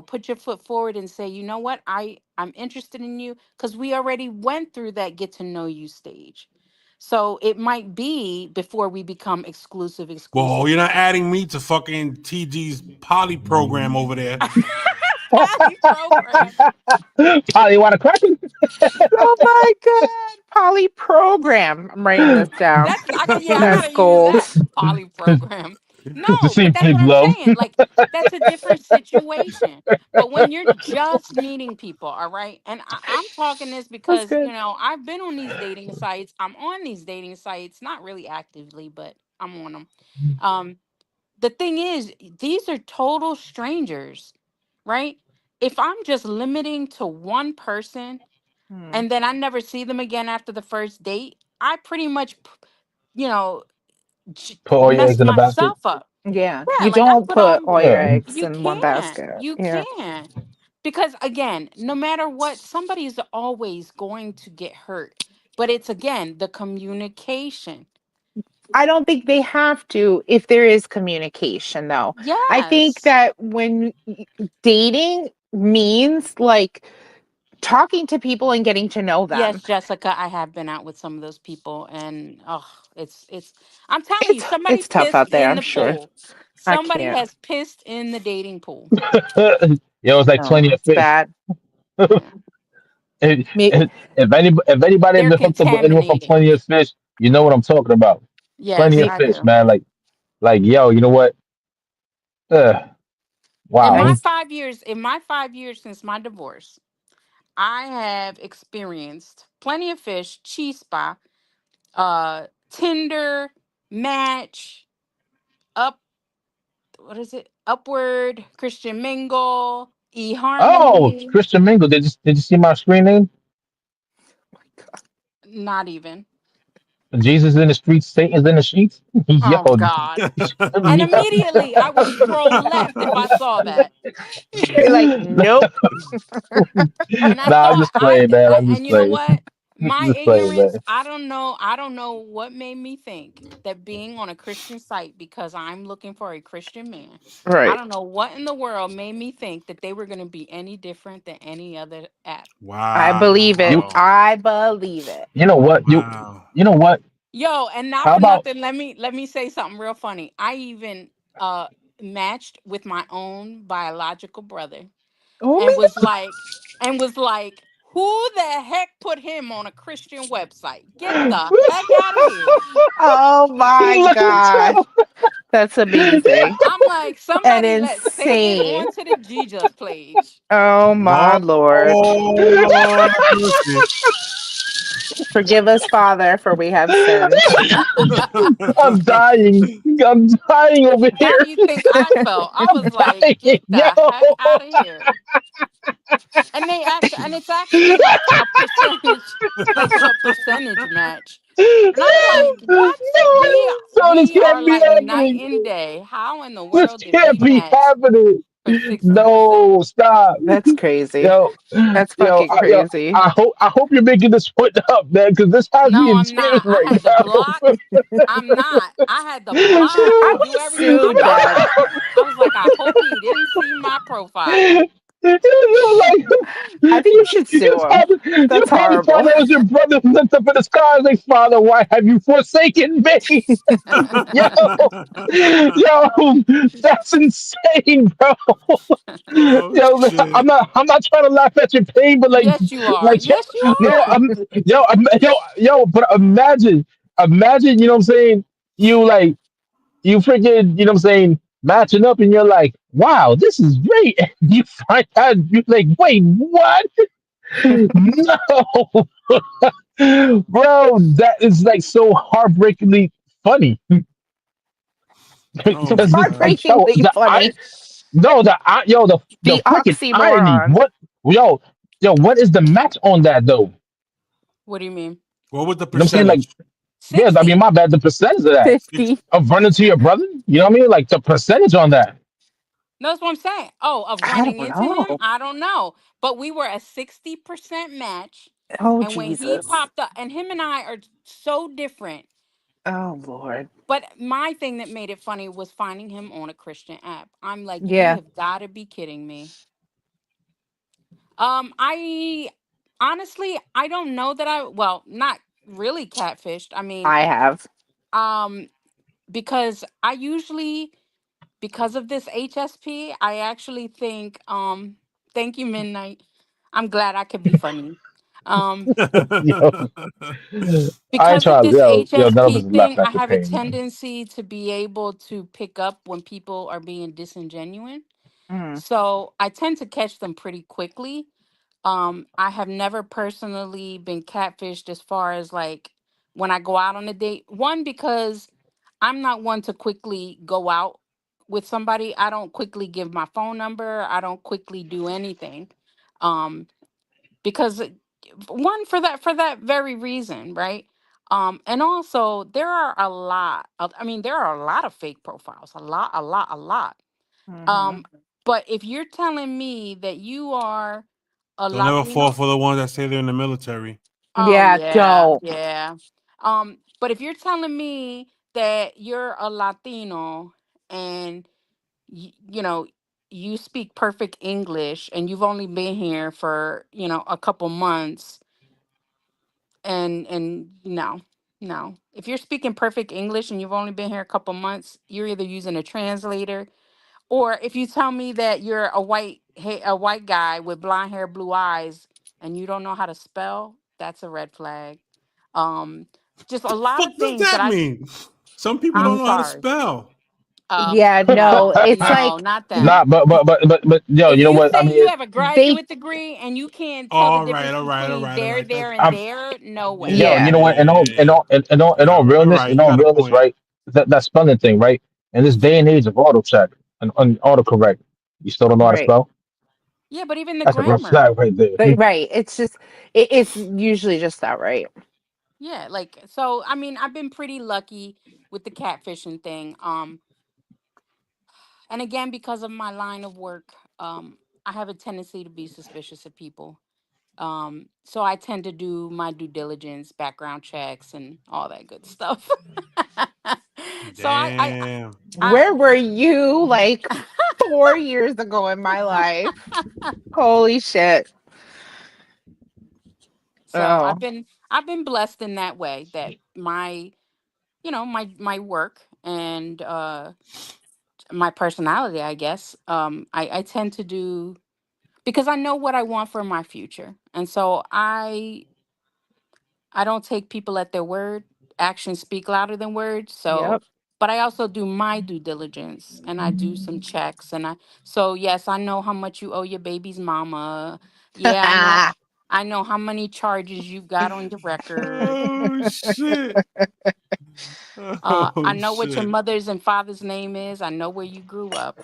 put your foot forward and say, you know what, I'm interested in you, because we already went through that get to know you stage. So it might be before we become exclusive, Whoa, exclusive, you're not exclusive. adding me to fucking TG's poly program over there. Poly program. Polly, want to crack it? Oh my God. Poly program. I'm writing this down. I That's gotta use gold. that poly program. To No, see but that's big what I'm love. saying. Like that's a different situation. But when you're just meeting people, all right, and I'm talking this That's because good. I've been on these dating sites. I'm on these dating sites, not really actively, but I'm on them. Um, the thing is, these are total strangers, right? If I'm just limiting to one person Hmm. and then I never see them again after the first date, I pretty much, you know, Put all your eggs mess in the basket. myself up. Yeah. Yeah, You like I don't put put on, all your Yeah. eggs you in one can't, basket. you Yeah. can't. Because again, no matter what, somebody is always going to get hurt. But it's again the communication. I don't think they have to if there is communication, though. I think Yes. that when dating means like talking to people and getting to know them. Yes, Jessica, I have been out with some of those people and oh, it's I'm telling you, It's somebody it's tough pissed out there, in I'm the sure. pool. I Somebody can't. has pissed in the dating pool. Yo, it's like No, plenty of it's fish. bad. Yeah. if, Me, if anybody They're ever hooked up with anyone from contaminated. Plenty of Fish, you know what I'm talking about. Plenty Yes, of me, I fish, do. man. Like yo, you know what? Uh, In I wow. my s- 5 years, since my divorce, I have experienced plenty of fish, chispa, Tinder, Match, up, what is it? Upward, Christian Mingle, Oh, eHarmony. Christian Mingle. Did you see my screen name? Not even. Jesus in the streets, Satan's in the sheets. Yo, Oh God. And yo. immediately I would scroll left if I saw that. you're like, nope. And I Nah, I'm thought just playing, man. I'm just and you know playing. what? My Just playing, ignorance, man. I don't know what made me think that being on a Christian site because I'm looking for a Christian man. I Right. don't know what in the world made me think that they were going to be any different than any other app. I believe it. You Wow. I believe it. you know what? Wow. You know what? Yo, and not How for about nothing, let me say something real funny. I even matched with my own biological brother Oh and my was like who the heck put him on a Christian website? Get the heck out of here. God. Oh my look at God. you. That's amazing I'm like, and somebody let Satan insane. onto the Jesus page. Oh my Lord, Lord. Lord have mercy. Forgive us, Father, for we have sinned. I'm dying. I'm dying over How do here. you think I felt? I I'm was like, dying. get Yo. the heck out of here. And it's actually like a percentage, like a percentage match. And I'm like, what? We No, this we are can't be like night happening. and day. How in the This world did can't we be match happening. for 60%? No, stop. That's crazy. Yo, That's fucking yo, crazy. I hope you're making this point up, man, because this has me No, in I'm tears not. I right had to block. now. I'm not. I had to block, I do would everything. sue that. I was like, I hope he didn't see my profile. Like, I think you should sue him. you That's probably thought horrible. that was your brother who looked up in the sky like, Father, why have you forsaken me? Yo, yo, that's insane, bro. Oh Yo, shit. I'm not trying to laugh at your pain, but Yes, you are. like, yo, Yes, you yo, are. but imagine, you know what I'm saying? You like, you freaking, you know what I'm saying, matching up, and you're like, wow, this is great. And you find out, you're like, wait, what? No, bro, that is like so heartbreakingly funny Oh It's my because it's god. like, yo, heartbreakingly funny. the The freaking irony. oxymoron. Yo, what is the match on that though? What do you mean? What was the You know what I'm saying? Like, percentage? yeah, I mean, 60. my bad. The percentage of that 60. 50. of running to your brother. You know what I mean? Like the percentage on that. No, that's what I'm saying. Oh, of I running don't into him? know. I don't know. But we were a 60% match. Oh, And when he Jesus. popped up, and him and I are so different. Oh, Lord. But my thing that made it funny was finding him on a Christian app. I'm like, you Yeah, have got to be kidding me. I honestly, I don't know that well, not really catfished. I mean, I have. um, because I usually, because of this HSP, I actually think, thank you, Midnight. I'm glad I could be funny. Um, Yo, I ain't because of trying. this None of us HSP is thing, laughing I at your have a pain, man. tendency to be able to pick up when people are being disingenuous. Mm, So I tend to catch them pretty quickly. I have never personally been catfished as far as like when I go out on a date. One, because I'm not one to quickly go out with somebody. I don't quickly give my phone number. I don't quickly do anything. Um, because one, for that very reason, right? And also there are a lot of, I mean, there are a lot of fake profiles, a lot. hmm. Um, but if you're telling me that you are a Don't ever fall Latino, for the ones that say they're in the military. oh Yeah, yeah, don't. yeah. But if you're telling me that you're a Latino and you know you speak perfect English and you've only been here for a couple months, and no, no, if you're speaking perfect English and you've only been here a couple months, you're either using a translator. Or if you tell me that you're a white guy with blonde hair, blue eyes, and you don't know how to spell, that's a red flag. Um, just a lot Fuck of does things that that mean? Some people I'm don't Mm, know how to sorry. spell. yeah, No, no, it's no, like not Nah, them. but yo, If you know you what? I say mean, you have a they, graduate degree and you can't tell the All right, difference all right, all between right, all right. there, and I'm there, no way. yo, Yeah, you yeah, know yeah, what? yeah, yeah, yeah. In All right, all you got a realness, point. right? That spelling thing, right? In this day and age of auto check and autocorrect, you still don't know how to right. spell? Yeah, but even the That's a red grammar. flag right there. But, right. It's just, it's usually just that, right? Yeah, like so. I mean, I've been pretty lucky with the catfishing thing. And again, because of my line of work, I have a tendency to be suspicious of people. So I tend to do my due diligence, background checks, and all that good stuff. so Damn. Where I were you like 4 years ago in my life? Holy shit. so Oh, I've been blessed in that way that my work and my personality, I guess. I tend to do because I know what I want for my future, and so I don't take people at their word. Actions speak louder than words. So, yep. but I also do my due diligence and I do some checks. So yes, I know how much you owe your baby's mama. Yeah, I know how many charges you got on your record. Oh shit. I Oh know what your shit. mother's and father's name is. I know where you grew up.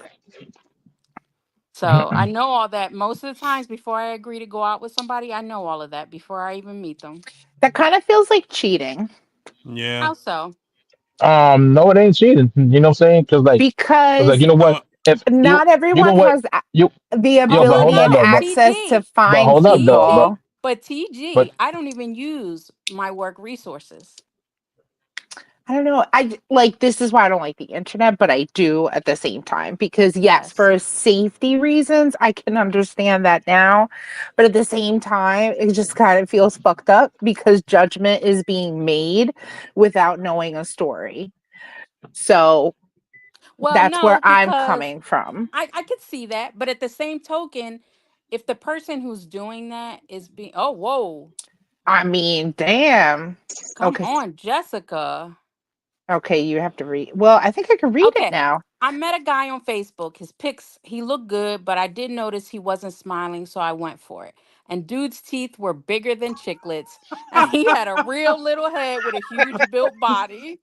So I know all that. Most of the times before I agree to go out with somebody, I know all of that before I even meet them. That kind of feels like cheating Yeah. How so? No, it ain't cheating. You know what I'm saying? Cause like because you know what? Uh, If not you know everyone what has you the yo, but hold ability on and though, access to TG. but find hold up though, TG. people. But but TG, I don't even use my work resources. I don't know. Like this is why I don't like the internet, but I do at the same time because yes, Yes. for safety reasons, I can understand that now, but at the same time, it just kind of feels fucked up because judgment is being made without knowing a story. So Well, that's where no, I'm because coming from. I could see that. But at the same token, if the person who's doing that is being, oh, whoa, I mean, damn. come Okay. on, Jessica. Okay, you have to read. Well, I think I can read it Okay. now. I met a guy on Facebook. His pics, he looked good, but I did notice he wasn't smiling, so I went for it. And dude's teeth were bigger than chiclets, and he had a real little head with a huge built body.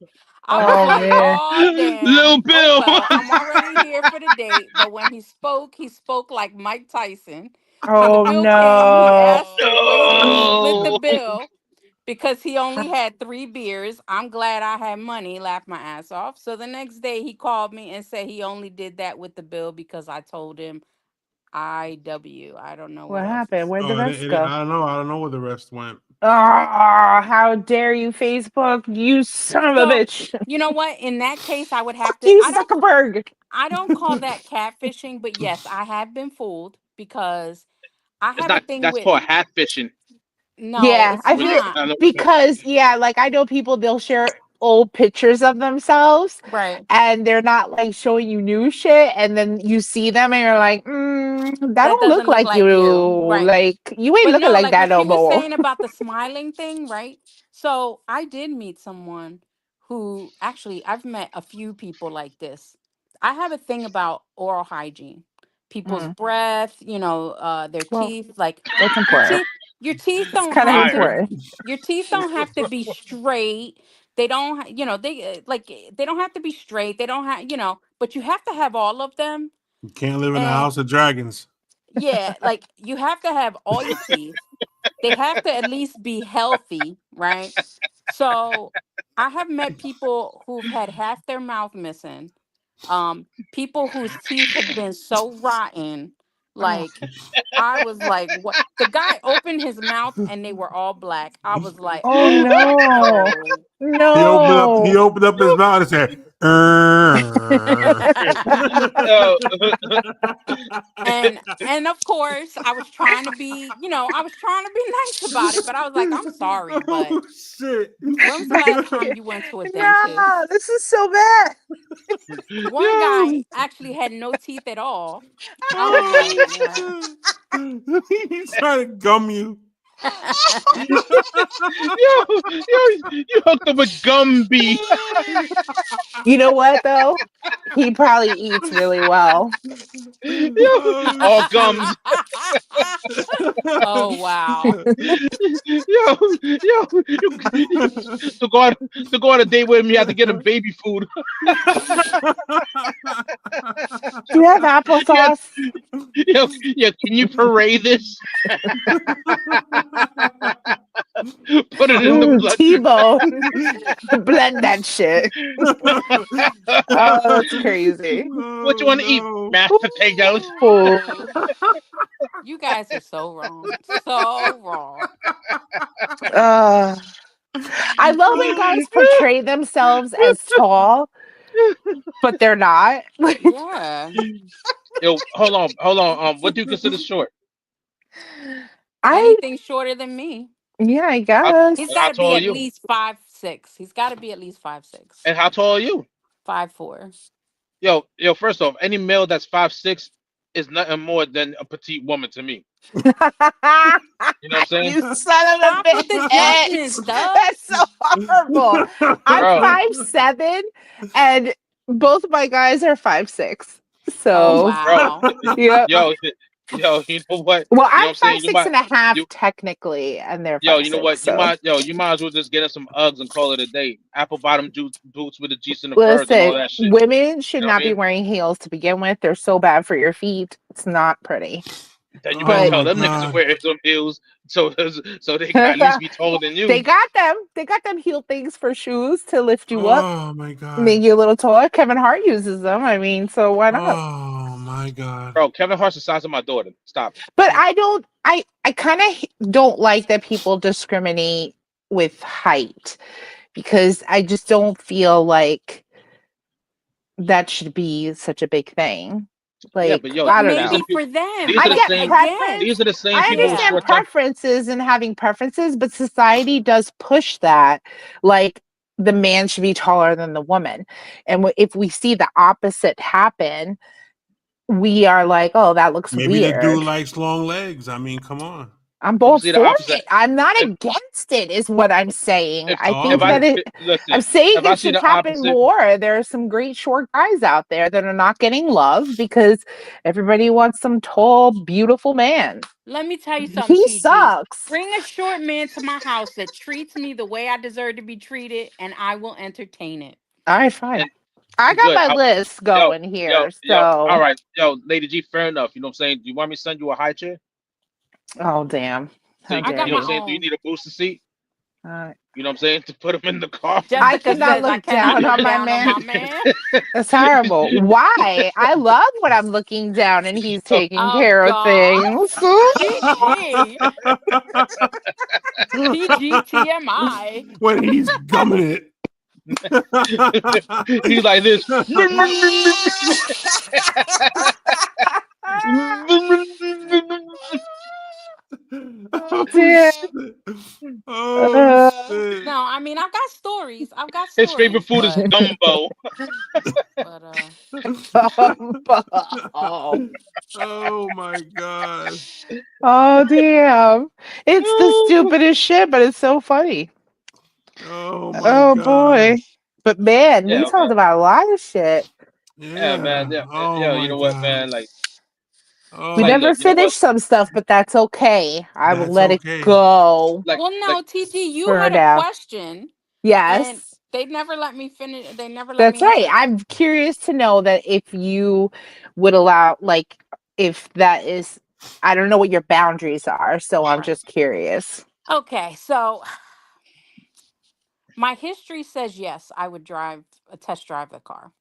I was Oh like, man. oh, Lil damn. Oh, Bill. well, I'm already here for the date. But when he spoke like Mike Tyson. When the Oh bill came, he no. asked the waiter to split the No. bill because he only had 3 beers. I'm glad I had money, laughed my ass off. So the next day he called me and said he only did that with the bill because I told him IW. I don't know What what else happened? is. Where'd the rest go? I don't know. I don't know where the rest went. Oh, how dare you, Facebook? You son of a So bitch. you know what? In that case, I would Fuck have to. you, Zuckerberg. I don't call that catfishing, but yes, I have been fooled because I It's have a not. thing That's with. called hat fishing. No, Yeah, it's I When you, feel not. I know, because yeah, like I know people they'll share old pictures of themselves Right. and they're not like showing you new shit and then you see them and you're like, that That don't look doesn't look like like you. you. Right. Like you ain't But looking no, like like that what no she was more. saying about the smiling thing, right? So I did meet someone who actually I've met a few people like this. I have a thing about oral hygiene. People's Mm, breath, their well, teeth, like that's your important. teeth, your teeth It's don't kind of have to fire. important. your teeth don't have to be straight. They don't, they don't have to be straight. They don't have, but you have to have all of them. You can't live in a And house of dragons. yeah, like you have to have all your teeth. They have to at least be healthy, right? So I have met people who've had half their mouth missing. People whose teeth have been so rotten, Oh, like I was like, what? The guy opened his mouth and they were all black. I was like, oh oh no. no. He No. opened up his mouth and said, "Err." Yo, And of course, I was trying to be nice about it, but I was like, I'm sorry, but Oh shit. when was the I last time can't. you went to a No, dentist? this is so bad. One yo, guy actually had no teeth at all. I was like, Oh yeah. shit. He's trying to gum you. you hooked up with Gumby. You know what though? He probably eats really well. Yo, Oh all shit. gums. Oh wow. You, to go on to go on a date with him, you have to get him baby food. Do you have Yeah, applesauce? yeah. Can you parade this? Put it in the blender. T-bone. Blend that shit. Oh, that's crazy. What you Oh want to eat? no. Mashed potatoes. Ooh. You guys are so wrong. So wrong. Uh, I love when guys portray themselves as tall, but they're not. Yeah. Yo, hold on. What do you consider short? I Anything shorter than me. yeah, I How, He's guess. got how to be tall are at you? least 5'6". He's got to be at least 5'6". And how tall are you? 5'4". Yo. First off, any male that's 5'6" is nothing more than a petite woman to me. You know what I'm saying, You son of a Stop with the judgment, bitch. Stubbs. That's so horrible. I'm bro? 5'7", and both my guys are 5'6". Oh So Bro, wow. yep. yo, Yo, you know what? Well, You know what I'm I'm five saying? You six might and a half you technically, and they're yo, five you know six. what? You So might you might as well just get us some Uggs and call it a day. Apple bottom boots with the G's and the furs and all listen, that shit. women should You know what not I be mean? wearing heels to begin with. They're so bad for your feet. It's not pretty. Then you better Oh But tell my them niggas to god. wear some heels so so they can at least be they taller than you. got them. They got them heel things for shoes to lift you up, Oh my god. make you a little taller. Kevin Hart uses them. I mean, so why not? Oh my god. Bro, Kevin Hart's the size of my daughter. Stop it. But I don't. I kind of don't like that people discriminate with height because I just don't feel like that should be such a big thing. Yeah, but Like, yo, But I don't these are know. maybe the people. for them, These are I the but get same. again, preference. These are the same I people with yeah. understand short temp. preferences and having preferences, but society does push that. Like, the man should be taller than the woman. And if we see the opposite happen, we are like, oh, that looks Maybe the dude weird. likes long legs. I mean, come on. I'm If we both see the for opposite, it. I'm not if against it, is what I'm saying. if I Oh, if think I that okay. listen, I'm saying if I it see should the happen opposite, more. There are some great short guys out there that are not getting love because everybody wants some tall, beautiful man. Let me tell you something, He TG. sucks. Bring a short man to my house that treats me the way I deserve to be treated, and I will entertain it. All right, fine. and I got good. my list Yo, going here. yo. All So, right, yo, Lady G. Fair enough. You know what I'm saying? Do you want me to send you a high chair? oh, damn. So How you, I dare got you know what my I'm you? saying? Do you own. need a booster seat? Uh, You know what I'm saying? To put him in the car. I Jessica cannot says I look cannot down look on my down on man. my man. That's horrible. Why? I love when I'm looking down and he's taking Oh care of God, things. TG, TGTMI. When he's gumming it. He's like this. Oh, Oh dear. shit. Oh Uh, shit. No, I mean I've got stories. I've got His favorite stories, food is gumbo. but oh, Oh my god. oh, damn. It's the stupidest shit, but it's so funny. Oh my Oh, god. boy. But man, we Yeah, talked man. about a lot of shit. Yeah, man. Yeah. Yeah, Oh yeah. You my know what, god. man? Like, We like, Oh, never look. You know what? finished some stuff, but that's okay. I will that's let it okay. go well, Like, no, TG, you for had a now. question, and Yes. they never let me finish. They never let That's me right. answer. I'm curious to know that if you would allow, like, if that is, I don't know what your boundaries are. So I'm Right. just curious. Okay, so my history says yes, I would test drive the car.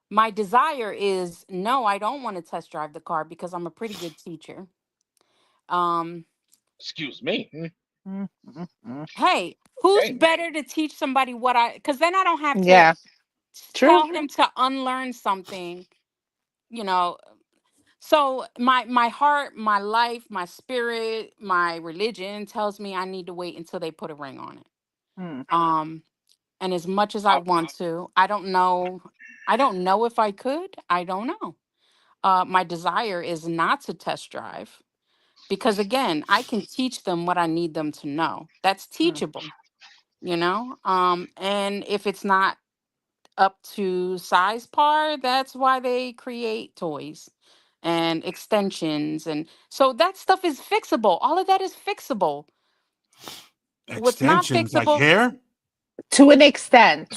My desire is no, I don't want to test drive the car because I'm a pretty good teacher. Um, excuse me. Mm, mm, mm. hey, who's Dang. better to teach somebody what I? Because then I don't have to Yeah, true. tell him to unlearn something. You know. So my heart, my life, my spirit, my religion tells me I need to wait until they put a ring on it. Mm, Um, and as much as I I, want to, I don't know. I don't know if I could. I don't know. My desire is not to test drive because again, I can teach them what I need them to know. That's mm, teachable, you know. And if it's not up to size par, that's why they create toys and extensions, and so that stuff is fixable. All of that is fixable. What's not Extensions like fixable? hair? to an extent.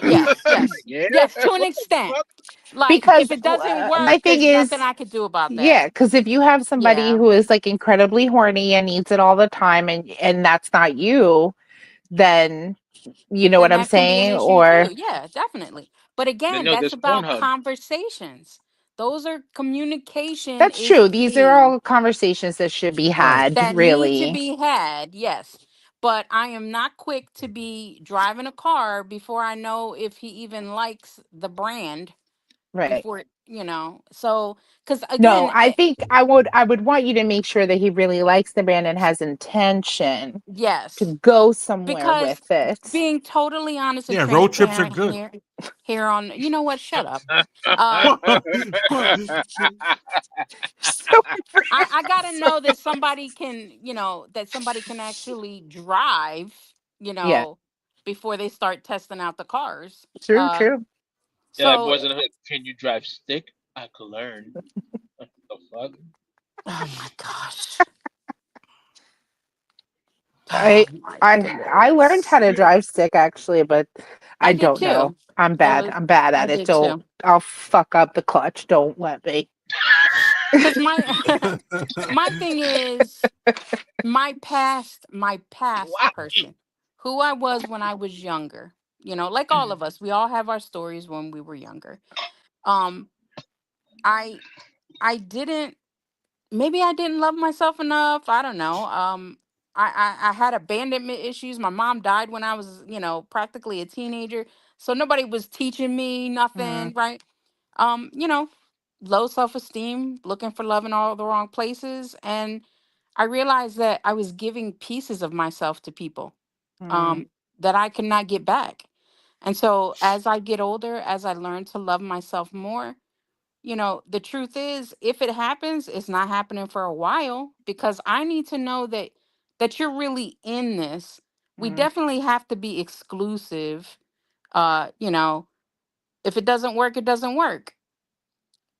Yes, yes, yeah. yes, to an What the extent. fuck? Like Because if it doesn't my work, thing there's nothing is, I could do about that. yeah, because if you have somebody Yeah. who is like incredibly horny and needs it all the time, and that's not you, then you know what Then I'm that can be an saying? issue Or too. Yeah, definitely. But Then again, yo, that's there's about Pornhub. conversations. Those are communication that's is true. These are key all conversations that should be Right. had, that need to really. be had. Yes. But I am not quick to be driving a car before I know if he even likes the brand Right. before, So, cuz No, again, I think I would want you to make sure that he really likes the band and has intention to yes. go somewhere Because with it. being totally honest and Yeah, road trips are transparent good. here on, you know what? Shut up. Uh So I gotta know that somebody can, that somebody can actually drive, you yeah, know, before they start testing out the cars. true, Uh, true. Yeah, like so boys in the hood. Can you drive stick? I could learn. The fuck? Oh my gosh. I Oh my I learned how goodness. to drive stick actually, but I I did don't know. too. I'm It bad. was, I'm bad I at it. did Don't. too. I'll fuck up the clutch. Don't let me. Because my thing is my past Wow. person, who I was when I was younger. Like all of us, we all have our stories when we were younger. Um, I I didn't maybe I didn't love myself enough. I don't know. I had abandonment issues. My mom died when I was, practically a teenager. So nobody was teaching me Mm, nothing, right? Um, you know, Low self-esteem, looking for love in all the wrong places. And I realized that I was giving pieces of myself to people mm, um that I could not get back. And so as I get older, as I learn to love myself more, the truth is, if it happens, it's not happening for a while, because I need to know that you're really in this. We mm. definitely have to be exclusive. If it doesn't work, it doesn't work.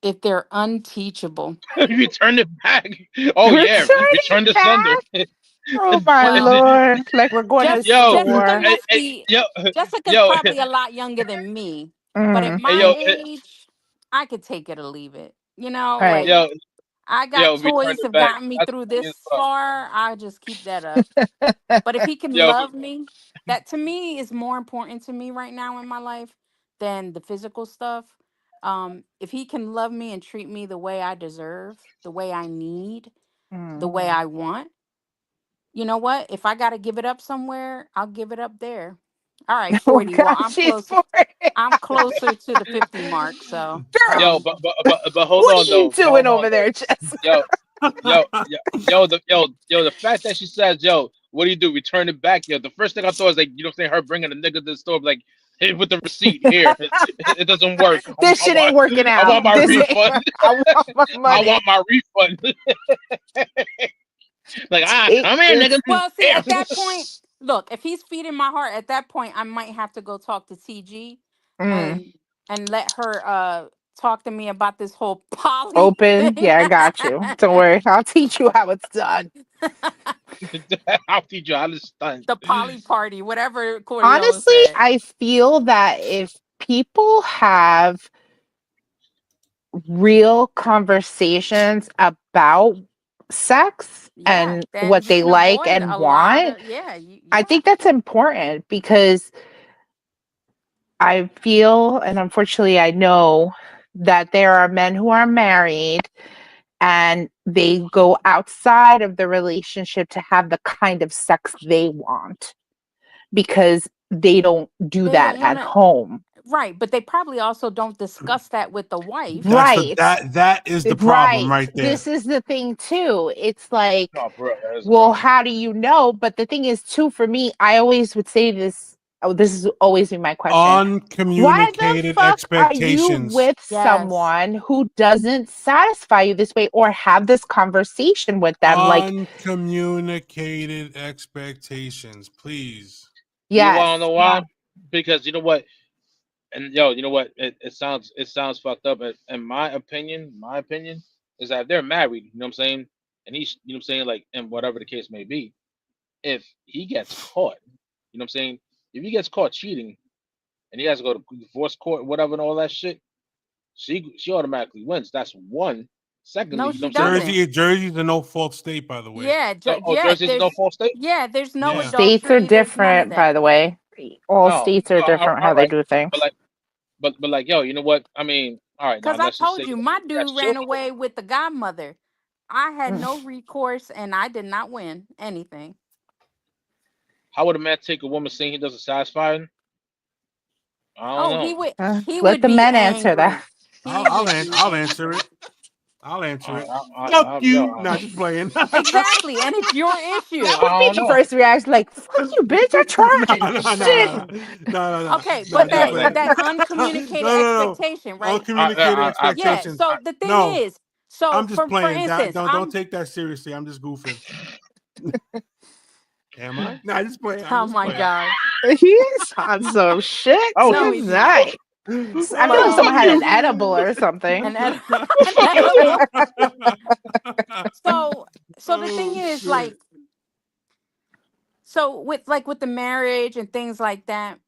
If they're unteachable. Return it back. Oh yeah, Return it return the sender. back. Oh my Well, lord! Like we're going to the Yo, Jessica store. hey, must hey, be yo, Jessica's yo, probably a lot younger than me. But at Mm, hey, my yo, age, I could take it or leave it. right. Like, yo, I got yo, return toys it have back. gotten me That's through funny this as fuck. far. I just keep that up. But if he can Yo, love me, that to me is more important to me right now in my life than the physical stuff. If he can love me and treat me the way I deserve, the way I need, the Mm. way I want, you know what? If I got to give it up somewhere, I'll give it up there. All right, Oh 40. Well, God, I'm she's close. for it. I'm closer to the 50 mark. So, Girl, yo, but hold what on are you though. But doing hold on over though. there, Jessica? Yo, the fact that she says, yo, what do you do? Return it back, yo. The first thing I thought was like, you know, what I'm saying, her bringing a nigga to the store, like, hey, with the receipt here, it doesn't work. This shit ain't working I out. want my This ain't. refund. I want my I money. want my refund. Like, Take come here, this. nigga. well, see, Here. at that point, look, if he's feeding my heart, at that point, I might have to go talk to TG Mm, and let her talk to me about this whole poly open. thing. Yeah, I got you. Don't worry. I'll teach you how it's done. I'll teach you how to stunt. The poly party, whatever Cordiola Honestly, said. I feel that if people have real conversations about sex Yeah, and then what you they can like avoid and a lot want, of, yeah, I yeah. think that's important because I feel, and unfortunately, I know that there are men who are married and they go outside of the relationship to have the kind of sex they want because they don't do They that don't want at to, home. right? But they probably also don't discuss that with the wife. That's the Right. that is the problem Right. right there. This is the thing too. It's like, Oh, bro, that is a well, problem. how do you know? But the thing is, too, for me, I always would say this. Oh, this is always been my question. Why the Uncommunicated fuck are you expectations. with Yes. someone who doesn't satisfy you this way or have this conversation with them? Like, Uncommunicated expectations. Please. You want to yes, know why? Because you know what? And yo, you know what? It sounds fucked up. But in my opinion is that if they're married. You know what I'm saying? And he's, you know what I'm saying, like, and whatever the case may be, if he gets caught, you know what I'm saying, if he gets caught cheating and he has to go to divorce court, whatever, and all that shit, she automatically wins. That's one. Secondly, No, you know she what I'm saying? Like, doesn't. Jersey's a no fault state, by the way. Yeah, yeah. Jersey's no false state. There's no Yeah. states are adultery. There's none of different, by that. the way. All Oh, states are different how all they right. do But things. like, but like, yo, you know what? I mean, all right, now Because I let's just say told you, my he has dude ran children. away with the godmother. I had Mm. no recourse, and I did not win anything. How would a man take a woman saying he doesn't satisfy her? I don't Oh, know. he Let would the be men answer that. angry. He would be I'll answer angry. it. I'll answer it. Fuck Yo, you. Not just playing. Exactly, and it's your That issue. would I be don't the know. first reaction. Like, fuck you, bitch. I No, tried. no, no, Shit. no, no, no, Okay, no. but I'm just Yo, that like, but playing. that No, uncommunicated no, no. expectation, right? Uncommunicated Yeah. expectations. So the thing No, is, so I'm just for playing. instance, Don't take that seriously. I'm just goofing. Am I? No, I just playing. I'm oh just my playing. gosh, He's on some shit oh, no, he's not. tonight. I feel But like someone had an um, edible or something. an an edible. So the thing Oh is, shit. like, so with the marriage and things like that.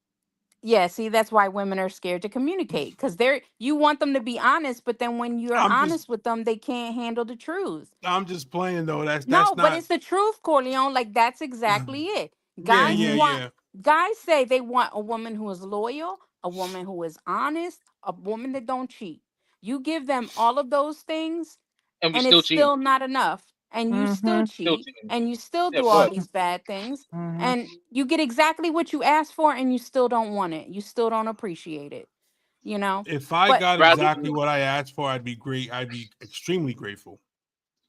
Yeah, see, that's why women are scared to communicate, because you want them to be honest, but then when you're I'm just honest with them, they can't handle the truth. I'm just playing though. That's No, but not it's the truth, Corleone. Like, that's exactly it. yeah, Guys yeah, Mhm. want yeah. guys say they want a woman who is loyal, a woman who is honest, a woman that don't cheat. You give them all of those things, And we and still it's cheating. still not enough. And you still Mhm. Still cheat, cheating. and you still Yeah, do of all course. these bad things, Mhm. and you get exactly what you asked for, and you still don't want it. You still don't appreciate it, you know? If I But got Rather exactly you, what I asked for, I'd be great. I'd be extremely grateful.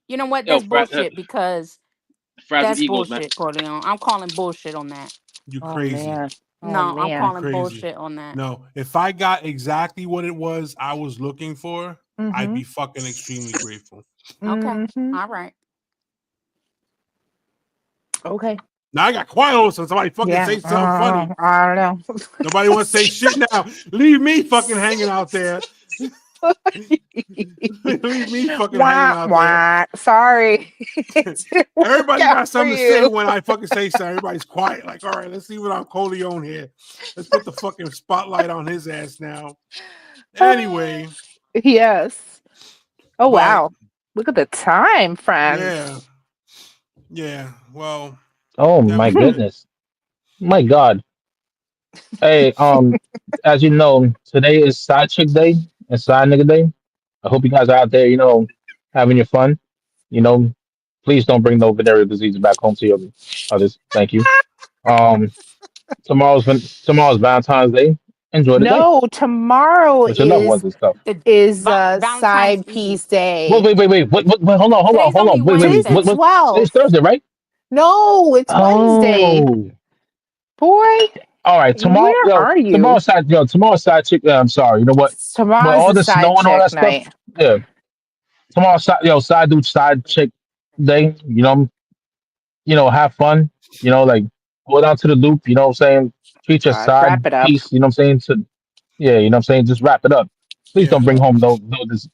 you know what? yo, That's bullshit, because fragile that's egos, man. bullshit, Corleone. I'm calling bullshit on that. You Oh crazy. man. Oh No, I'm You man. calling crazy. bullshit on that. No, if I got exactly what it was I was looking for, I'd be Mhm. fucking extremely grateful. Okay. Mhm. All right. Okay. Now I got quiet all of a sudden. Somebody fucking Yeah. say something funny. I don't know. Nobody wants to say shit now. Leave me fucking hanging out there. Leave me fucking hanging Wah out there. wah. Sorry. It didn't work Everybody out got for something to say you. when I fucking say something. Everybody's quiet. Like, all right, let's see what I'm Coleon here. Let's put the fucking spotlight on his ass now. Anyway, Yes. Oh but wow. Look at the time, yeah, friends. yeah. Well, Oh that my was good. goodness. My God. Hey, as you know, today is Side Chick Day and Side Nigga Day. I hope you guys are out there, having your fun. You know, please don't bring no venereal diseases back home to your others. Thank you. Um, tomorrow's Valentine's Day. Enjoy the day No, tomorrow with your loved ones and stuff. The is Valentine's side Eve. piece day. Wait. What, hold on, hold on, Today's hold only on. Wait. Today's the Wednesday. Today's 12th. Thursday, right? No, it's Wednesday. Oh, Boy, all right. where are you? Tomorrow's side chick. I'm sorry. You know what? With Tomorrow's all the the side snow and all chick that stuff, night. yeah. Tomorrow's side dude, side chick day. Have fun. Like go down to the loop. You know what I'm saying? Treat your God, side wrap it up. piece. You know what I'm saying? Yeah. You know what I'm saying? Just wrap it up. Please don't Yeah. bring home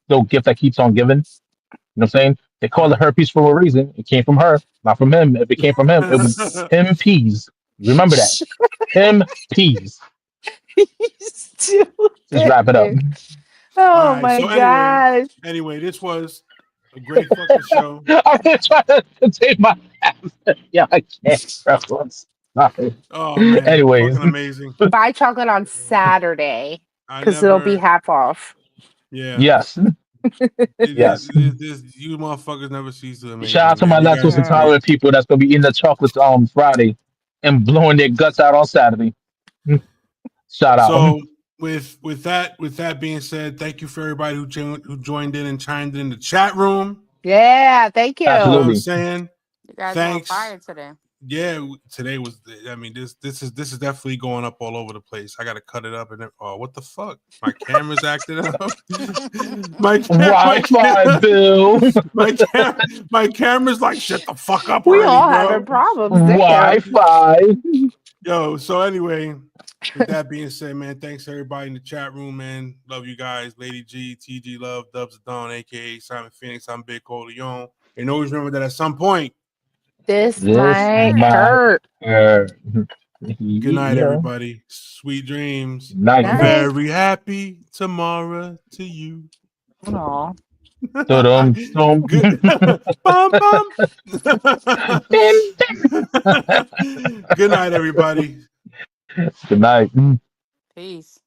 no gift that keeps on giving. You know what I'm saying? They call it herpes for a reason. It came from her, not from him. If it came from him, it was him peas. Remember that. Him peas. Just wrap it up. Stupid. All Oh right. my So anyway, gosh. this was a great fucking show. I'm just trying to contain my yeah, I can't. Bro. I'm sorry. Oh man, Anyways, fucking amazing. Buy chocolate on Saturday I because it'll be never. half off. Yeah. yes, yes. You motherfuckers never cease to amaze Shout me, out to man. my You guys lactose are great. intolerant people that's gonna be eating the chocolates on Friday and blowing their guts out on Saturday. Shout out. So with that being said, thank you for everybody who joined in and chimed in the chat room. Yeah, thank You know what you. I'm Absolutely. saying? You guys are on Thanks. fire today. Yeah, today was. I mean, this is definitely going up all over the place. I got to cut it up and oh, what the fuck? My camera's acting up. my cam, my Wi-Fi cam, bill. my cam, my camera's like shut the fuck up We already, all having bro. problems. Damn. Wi-Fi. Yo, so anyway, with that being said, man, thanks everybody in the chat room, man. Love you guys, Lady G, TG Love, Dubs Dawn, aka Simon Phoenix. I'm Big Coleon. And always remember that at some point. This This might might hurt. hurt. Good night, Yeah. everybody. Sweet dreams. Night. A Night. very happy tomorrow to you. Aw. Dum, dum. Good. Bum, bum. Good night, everybody. Good night. Peace.